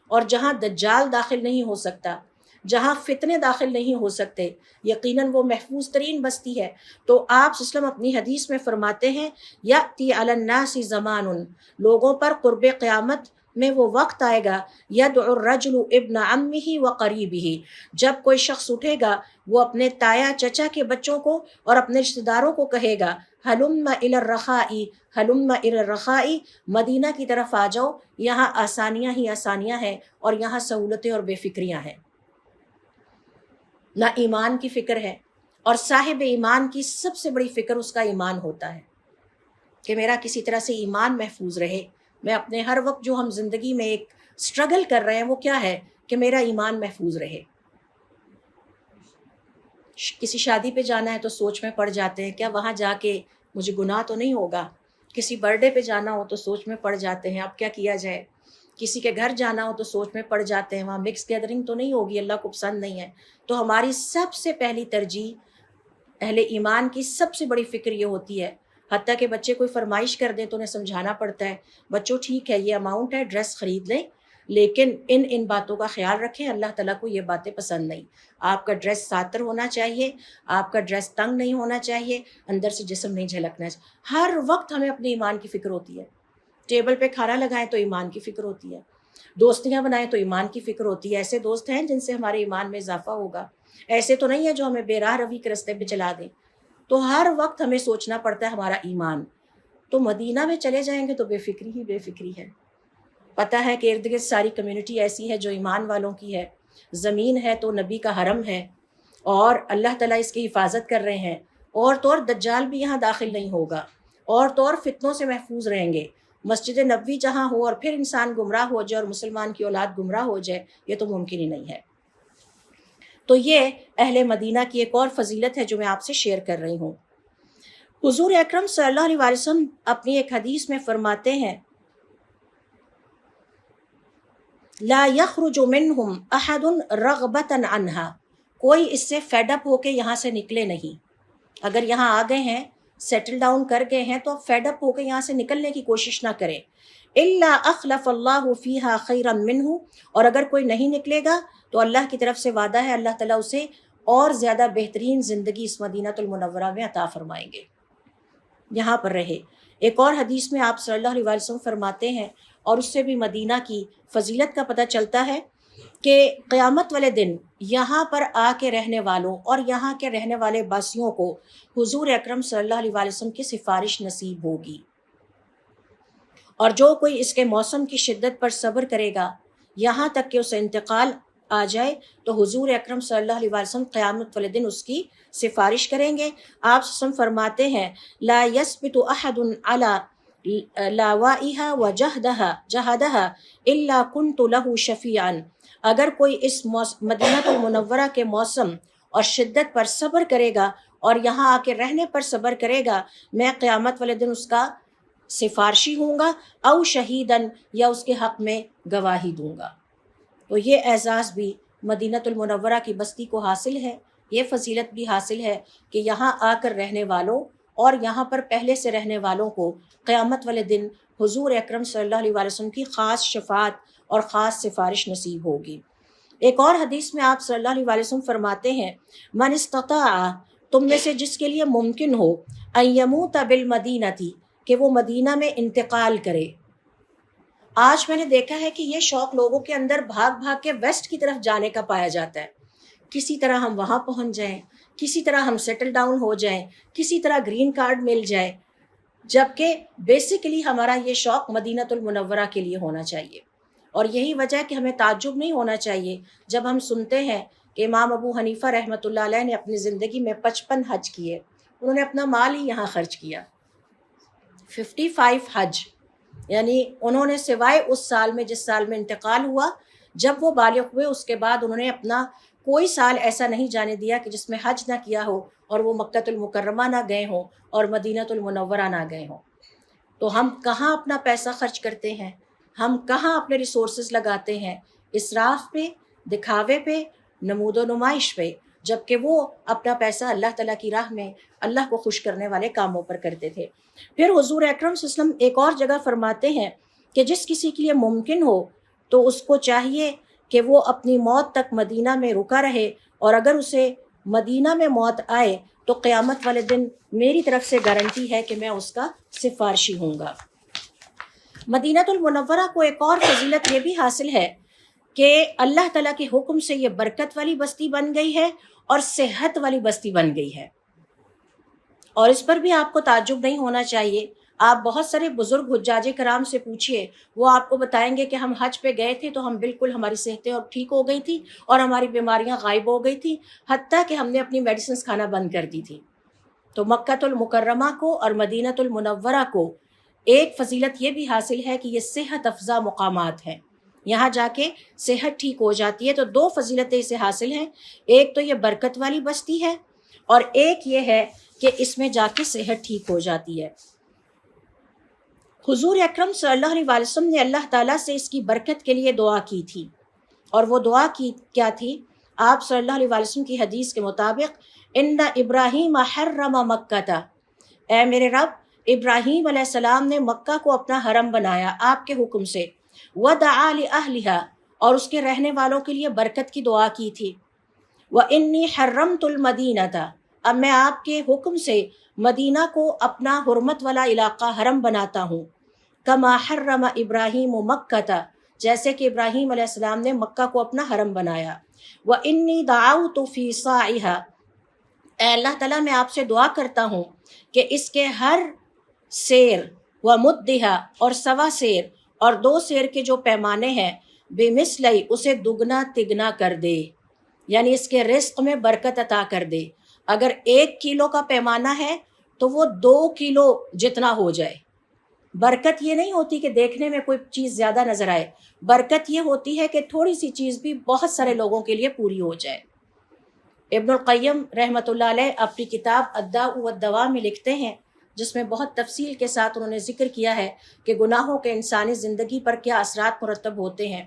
اور جہاں دجال داخل نہیں ہو سکتا، جہاں فتنے داخل نہیں ہو سکتے، یقیناً وہ محفوظ ترین بستی ہے۔ تو آپ صلی اللہ علیہ وسلم اپنی حدیث میں فرماتے ہیں، یأتی علی الناس زمان، لوگوں پر قرب قیامت میں وہ وقت آئے گا، یدعو الرجل ابن عمہ و قریبہ، جب کوئی شخص اٹھے گا وہ اپنے تایا چچا کے بچوں کو اور اپنے رشتہ داروں کو کہے گا، ہلم الی الرخاء، ہلم الی الرخاء، مدینہ کی طرف آ جاؤ، یہاں آسانیاں ہی آسانیاں ہیں اور یہاں سہولتیں اور بے فکریاں ہیں۔ نہ ایمان کی فکر ہے، اور صاحب ایمان کی سب سے بڑی فکر اس کا ایمان ہوتا ہے کہ میرا کسی طرح سے ایمان محفوظ رہے۔ میں اپنے ہر وقت جو ہم زندگی میں ایک سٹرگل کر رہے ہیں وہ کیا ہے کہ میرا ایمان محفوظ رہے۔ کسی شادی پہ جانا ہے تو سوچ میں پڑ جاتے ہیں کیا وہاں جا کے مجھے گناہ تو نہیں ہوگا، کسی برتھ ڈے پہ جانا ہو تو سوچ میں پڑ جاتے ہیں اب کیا کیا جائے، کسی کے گھر جانا ہو تو سوچ میں پڑ جاتے ہیں وہاں مکس گیدرنگ تو نہیں ہوگی، اللہ کو پسند نہیں ہے۔ تو ہماری سب سے پہلی ترجیح اہل ایمان کی سب سے بڑی فکر یہ ہوتی ہے، حتیٰ کہ بچے کوئی فرمائش کر دیں تو انہیں سمجھانا پڑتا ہے بچوں ٹھیک ہے یہ اماؤنٹ ہے ڈریس خرید لیں لیکن ان باتوں کا خیال رکھیں، اللہ تعالیٰ کو یہ باتیں پسند نہیں، آپ کا ڈریس ساتر ہونا چاہیے، آپ کا ڈریس تنگ نہیں ہونا چاہیے، اندر سے جسم نہیں جھلکنا چاہیے۔ ہر وقت ہمیں اپنے ایمان کی فکر ہوتی ہے، ٹیبل پہ کھانا لگائیں تو ایمان کی فکر ہوتی ہے، دوستیاں بنائیں تو ایمان کی فکر ہوتی ہے، ایسے دوست ہیں جن سے ہمارے ایمان میں اضافہ ہوگا، ایسے تو نہیں ہے جو ہمیں بے راہ روی کے راستے پہ چلا دیں۔ تو ہر وقت ہمیں سوچنا پڑتا ہے ہمارا ایمان۔ تو مدینہ میں چلے جائیں گے تو بے فکری ہی بے فکری ہے، پتہ ہے کہ ارد گرد ساری کمیونٹی ایسی ہے جو ایمان والوں کی ہے، زمین ہے تو نبی کا حرم ہے اور اللہ تعالیٰ اس کی حفاظت کر رہے ہیں، اور تو اور دجال بھی یہاں داخل نہیں ہوگا، اور تو اور فتنوں سے محفوظ رہیں گے۔ مسجد نبوی جہاں ہو اور پھر انسان گمراہ ہو جائے اور مسلمان کی اولاد گمراہ ہو جائے، یہ تو ممکن ہی نہیں ہے۔ تو یہ اہل مدینہ کی ایک اور فضیلت ہے جو میں آپ سے شیئر کر رہی ہوں۔ حضور اکرم صلی اللہ علیہ وسلم اپنی ایک حدیث میں فرماتے ہیں لا یخرج منہم احد رغبتا عنہا، کوئی اس سے فیڈ اپ ہو کے یہاں سے نکلے نہیں، اگر یہاں آ گئے ہیں سیٹل ڈاؤن کر گئے ہیں تو فیڈ اپ ہو کے یہاں سے نکلنے کی کوشش نہ کریں۔ الا اخلف اللہ فیہا خیرا منہ، اور اگر کوئی نہیں نکلے گا تو اللہ کی طرف سے وعدہ ہے اللہ تعالیٰ اسے اور زیادہ بہترین زندگی اس مدینہ المنورہ میں عطا فرمائیں گے، یہاں پر رہے۔ ایک اور حدیث میں آپ صلی اللہ علیہ وسلم فرماتے ہیں، اور اس سے بھی مدینہ کی فضیلت کا پتہ چلتا ہے کہ قیامت والے دن یہاں پر آ کے رہنے والوں اور یہاں کے رہنے والے باسیوں کو حضور اکرم صلی اللہ علیہ وسلم کی سفارش نصیب ہوگی، اور جو کوئی اس کے موسم کی شدت پر صبر کرے گا یہاں تک کہ اسے انتقال آ جائے تو حضور اکرم صلی اللہ علیہ وسلم قیامت والے دن اس کی سفارش کریں گے۔ آپ وسلم فرماتے ہیں لا یثبت احد علی لاوائها وجہدها الا كنت له شفیعا، اگر کوئی اس مدینہ المنورہ کے موسم اور شدت پر صبر کرے گا اور یہاں آ کے رہنے پر صبر کرے گا، میں قیامت والے دن اس کا سفارشی ہوں گا، او شہیدن، یا اس کے حق میں گواہی دوں گا۔ تو یہ اعزاز بھی مدینہ المنورہ کی بستی کو حاصل ہے، یہ فضیلت بھی حاصل ہے کہ یہاں آ کر رہنے والوں اور یہاں پر پہلے سے رہنے والوں کو قیامت والے دن حضور اکرم صلی اللہ علیہ وسلم کی خاص شفاعت اور خاص سفارش نصیب ہوگی۔ ایک اور حدیث میں آپ صلی اللہ علیہ وسلم فرماتے ہیں من استطاع، تم میں سے جس کے لیے ممکن ہو، ان یموت بالمدینہ، کہ وہ مدینہ میں انتقال کرے۔ آج میں نے دیکھا ہے کہ یہ شوق لوگوں کے اندر بھاگ بھاگ کے ویسٹ کی طرف جانے کا پایا جاتا ہے، کسی طرح ہم وہاں پہنچ جائیں، کسی طرح ہم سیٹل ڈاؤن ہو جائیں، کسی طرح گرین کارڈ مل جائے، جبکہ بیسیکلی ہمارا یہ شوق مدینہ المنورہ کے لیے ہونا چاہیے۔ اور یہی وجہ ہے کہ ہمیں تعجب نہیں ہونا چاہیے جب ہم سنتے ہیں کہ امام ابو حنیفہ رحمۃ اللہ علیہ نے اپنی زندگی میں 55 حج کیے، انہوں نے اپنا مال ہی یہاں خرچ کیا، 55 حج، یعنی انہوں نے سوائے اس سال میں جس سال میں انتقال ہوا، جب وہ بالغ ہوئے اس کے بعد انہوں نے اپنا کوئی سال ایسا نہیں جانے دیا کہ جس میں حج نہ کیا ہو اور وہ مکہ المکرمہ نہ گئے ہوں اور مدینہ المنورہ نہ گئے ہوں۔ تو ہم کہاں اپنا پیسہ خرچ کرتے ہیں، ہم کہاں اپنے ریسورسز لگاتے ہیں، اسراف پہ، دکھاوے پہ، نمود و نمائش پہ، جبکہ وہ اپنا پیسہ اللہ تعالیٰ کی راہ میں اللہ کو خوش کرنے والے کاموں پر کرتے تھے۔ پھر حضور اکرم صلی اللہ علیہ وسلم ایک اور جگہ فرماتے ہیں کہ جس کسی کے لیے ممکن ہو تو اس کو چاہیے کہ وہ اپنی موت تک مدینہ میں رکا رہے، اور اگر اسے مدینہ میں موت آئے تو قیامت والے دن میری طرف سے گارنٹی ہے کہ میں اس کا سفارشی ہوں گا۔ مدینہ المنورہ کو ایک اور فضیلت یہ بھی حاصل ہے کہ اللہ تعالیٰ کے حکم سے یہ برکت والی بستی بن گئی ہے اور صحت والی بستی بن گئی ہے، اور اس پر بھی آپ کو تعجب نہیں ہونا چاہیے۔ آپ بہت سارے بزرگ حجاج کرام سے پوچھئے، وہ آپ کو بتائیں گے کہ ہم حج پہ گئے تھے تو ہم بالکل ہماری صحتیں اور ٹھیک ہو گئی تھی اور ہماری بیماریاں غائب ہو گئی تھیں، حتیٰ کہ ہم نے اپنی میڈیسنز کھانا بند کر دی تھی۔ تو مکہ المکرمہ کو اور مدینہ المنورہ کو ایک فضیلت یہ بھی حاصل ہے کہ یہ صحت افزا مقامات ہیں، یہاں جا کے صحت ٹھیک ہو جاتی ہے۔ تو دو فضیلتیں اسے حاصل ہیں، ایک تو یہ برکت والی بستی ہے اور ایک یہ ہے کہ اس میں جا کے صحت ٹھیک ہو جاتی ہے۔ حضور اکرم صلی اللہ علیہ وسلم نے اللہ تعالیٰ سے اس کی برکت کے لیے دعا کی تھی، اور وہ دعا کی کیا تھی؟ آپ صلی اللہ علیہ وسلم کی حدیث کے مطابق ان ابراہیم حرم مکہ، اے میرے رب، ابراہیم علیہ السلام نے مکہ کو اپنا حرم بنایا آپ کے حکم سے، ودعا لأہلها، اور اس کے رہنے والوں کے لیے برکت کی دعا کی تھی، وانی حرمت المدینہ، اب میں آپ کے حکم سے مدینہ کو اپنا حرمت والا علاقہ حرم بناتا ہوں، کما حرم ابراہیم مکہ، جیسے کہ ابراہیم علیہ السلام نے مکہ کو اپنا حرم بنایا، وانی دعوت فی صاعها، اے اللہ تعالیٰ میں آپ سے دعا کرتا ہوں کہ اس کے ہر سیر و مدھا، اور سوا سیر اور 2 سیر کے جو پیمانے ہیں، بمثلی، اسے دگنا تگنا کر دے، یعنی اس کے رزق میں برکت عطا کر دے۔ اگر 1 کلو کا پیمانہ ہے تو وہ 2 کلو جتنا ہو جائے۔ برکت یہ نہیں ہوتی کہ دیکھنے میں کوئی چیز زیادہ نظر آئے، برکت یہ ہوتی ہے کہ تھوڑی سی چیز بھی بہت سارے لوگوں کے لیے پوری ہو جائے۔ ابن القیم رحمۃ اللہ علیہ اپنی کتاب الداء والدواء میں لکھتے ہیں، جس میں بہت تفصیل کے ساتھ انہوں نے ذکر کیا ہے کہ گناہوں کے انسانی زندگی پر کیا اثرات مرتب ہوتے ہیں،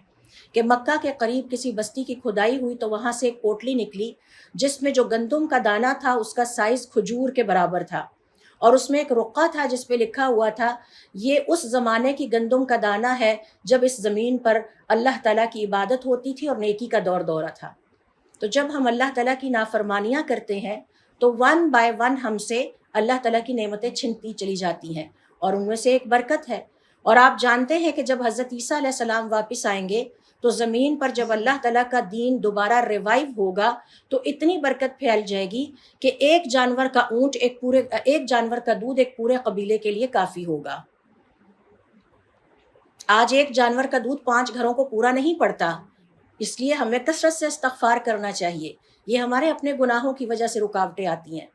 کہ مکہ کے قریب کسی بستی کی کھدائی ہوئی تو وہاں سے ایک پوٹلی نکلی جس میں جو گندم کا دانہ تھا اس کا سائز کھجور کے برابر تھا، اور اس میں ایک رقعہ تھا جس پہ لکھا ہوا تھا یہ اس زمانے کی گندم کا دانہ ہے جب اس زمین پر اللہ تعالیٰ کی عبادت ہوتی تھی اور نیکی کا دور دورہ تھا۔ تو جب ہم اللہ تعالیٰ کی نافرمانیاں کرتے ہیں تو 1 بائی 1 ہم سے اللہ تعالیٰ کی نعمتیں چھنتی چلی جاتی ہیں، اور ان میں سے ایک برکت ہے۔ اور آپ جانتے ہیں کہ جب حضرت عیسیٰ علیہ السلام واپس آئیں گے تو زمین پر جب اللہ تعالیٰ کا دین دوبارہ ریوائیو ہوگا تو اتنی برکت پھیل جائے گی کہ ایک جانور کا اونٹ ایک جانور کا دودھ ایک پورے قبیلے کے لیے کافی ہوگا۔ آج ایک جانور کا دودھ 5 گھروں کو پورا نہیں پڑتا، اس لیے ہمیں کثرت سے استغفار کرنا چاہیے، یہ ہمارے اپنے گناہوں کی وجہ سے رکاوٹیں آتی ہیں،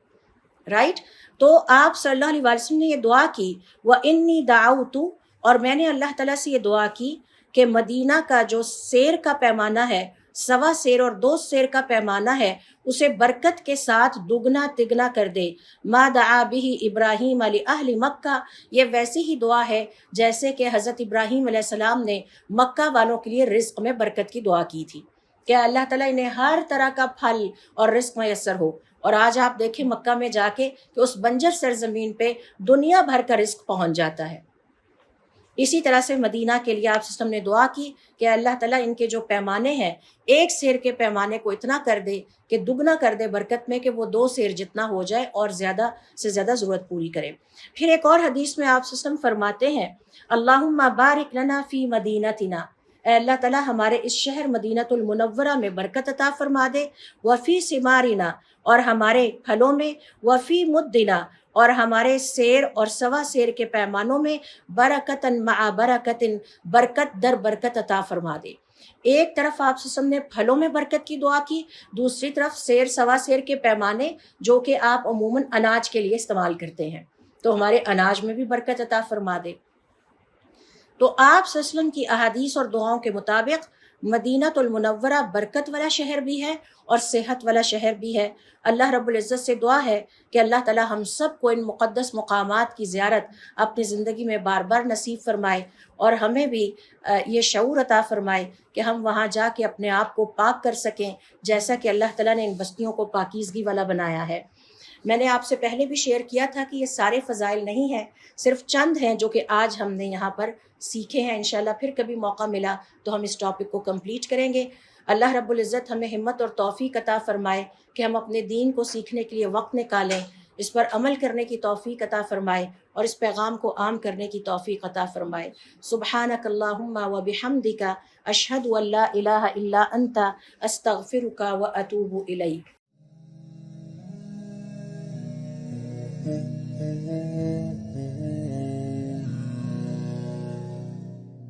رائٹ؟ تو آپ صلی اللہ علیہ وسلم نے یہ دعا کی، وَإِنِّي دَعَوْتُ، اور میں نے اللہ تعالیٰ سے یہ دعا کی کہ مدینہ کا جو سیر کا پیمانہ ہے، 1.25 سیر اور 2 سیر کا پیمانہ ہے، اسے برکت کے ساتھ دگنا تگنا کر دے، ما دعا بہ ابراہیم لأہل مکہ، یہ ویسی ہی دعا ہے جیسے کہ حضرت ابراہیم علیہ السلام نے مکہ والوں کے لیے رزق میں برکت کی دعا کی تھی کہ اللہ تعالیٰ انہیں ہر طرح کا پھل اور رزق میسر ہو۔ اور آج آپ دیکھیں مکہ میں جا کے کہ اس بنجر سرزمین پہ دنیا بھر کا رزق پہنچ جاتا ہے۔ اسی طرح سے مدینہ کے لیے آپ سسٹم نے دعا کی کہ اللہ تعالیٰ ان کے جو پیمانے ہیں 1 سیر کے پیمانے کو اتنا کر دے کہ دگنا کر دے برکت میں، کہ وہ 2 سیر جتنا ہو جائے اور زیادہ سے زیادہ ضرورت پوری کرے۔ پھر ایک اور حدیث میں آپ سسٹم فرماتے ہیں، اللہم بارک لنا فی مدینتنا، اے اللہ تعالیٰ ہمارے اس شہر مدینۃ المنورہ میں برکت عطا فرما دے، وفی ثمارنا، اور ہمارے پھلوں میں، وفی مدنا، اور ہمارے سیر اور 1.25 سیر کے پیمانوں میں، برکتن مع برکتن، برکت در برکت عطا فرما دے۔ ایک طرف آپ سسم نے پھلوں میں برکت کی دعا کی، دوسری طرف سیر 1.25 سیر کے پیمانے جو کہ آپ عموماً اناج کے لیے استعمال کرتے ہیں، تو ہمارے اناج میں بھی برکت عطا فرما دے۔ تو آپ صلی اللہ علیہ وسلم کی احادیث اور دعاؤں کے مطابق مدینۃ المنورہ برکت والا شہر بھی ہے اور صحت والا شہر بھی ہے۔ اللہ رب العزت سے دعا ہے کہ اللہ تعالی ہم سب کو ان مقدس مقامات کی زیارت اپنی زندگی میں بار بار نصیب فرمائے، اور ہمیں بھی یہ شعور عطا فرمائے کہ ہم وہاں جا کے اپنے آپ کو پاک کر سکیں، جیسا کہ اللہ تعالیٰ نے ان بستیوں کو پاکیزگی والا بنایا ہے۔ میں نے آپ سے پہلے بھی شیئر کیا تھا کہ یہ سارے فضائل نہیں ہیں، صرف چند ہیں جو کہ آج ہم نے یہاں پر سیکھے ہیں۔ انشاءاللہ پھر کبھی موقع ملا تو ہم اس ٹاپک کو کمپلیٹ کریں گے۔ اللہ رب العزت ہمیں ہمت اور توفیق عطا فرمائے کہ ہم اپنے دین کو سیکھنے کے لیے وقت نکالیں، اس پر عمل کرنے کی توفیق عطا فرمائے اور اس پیغام کو عام کرنے کی توفیق عطا فرمائے۔ سبحانک اللہم و بحمدک، اشہد ان لا الہ الا انت، استغفرک و اتوب الیک۔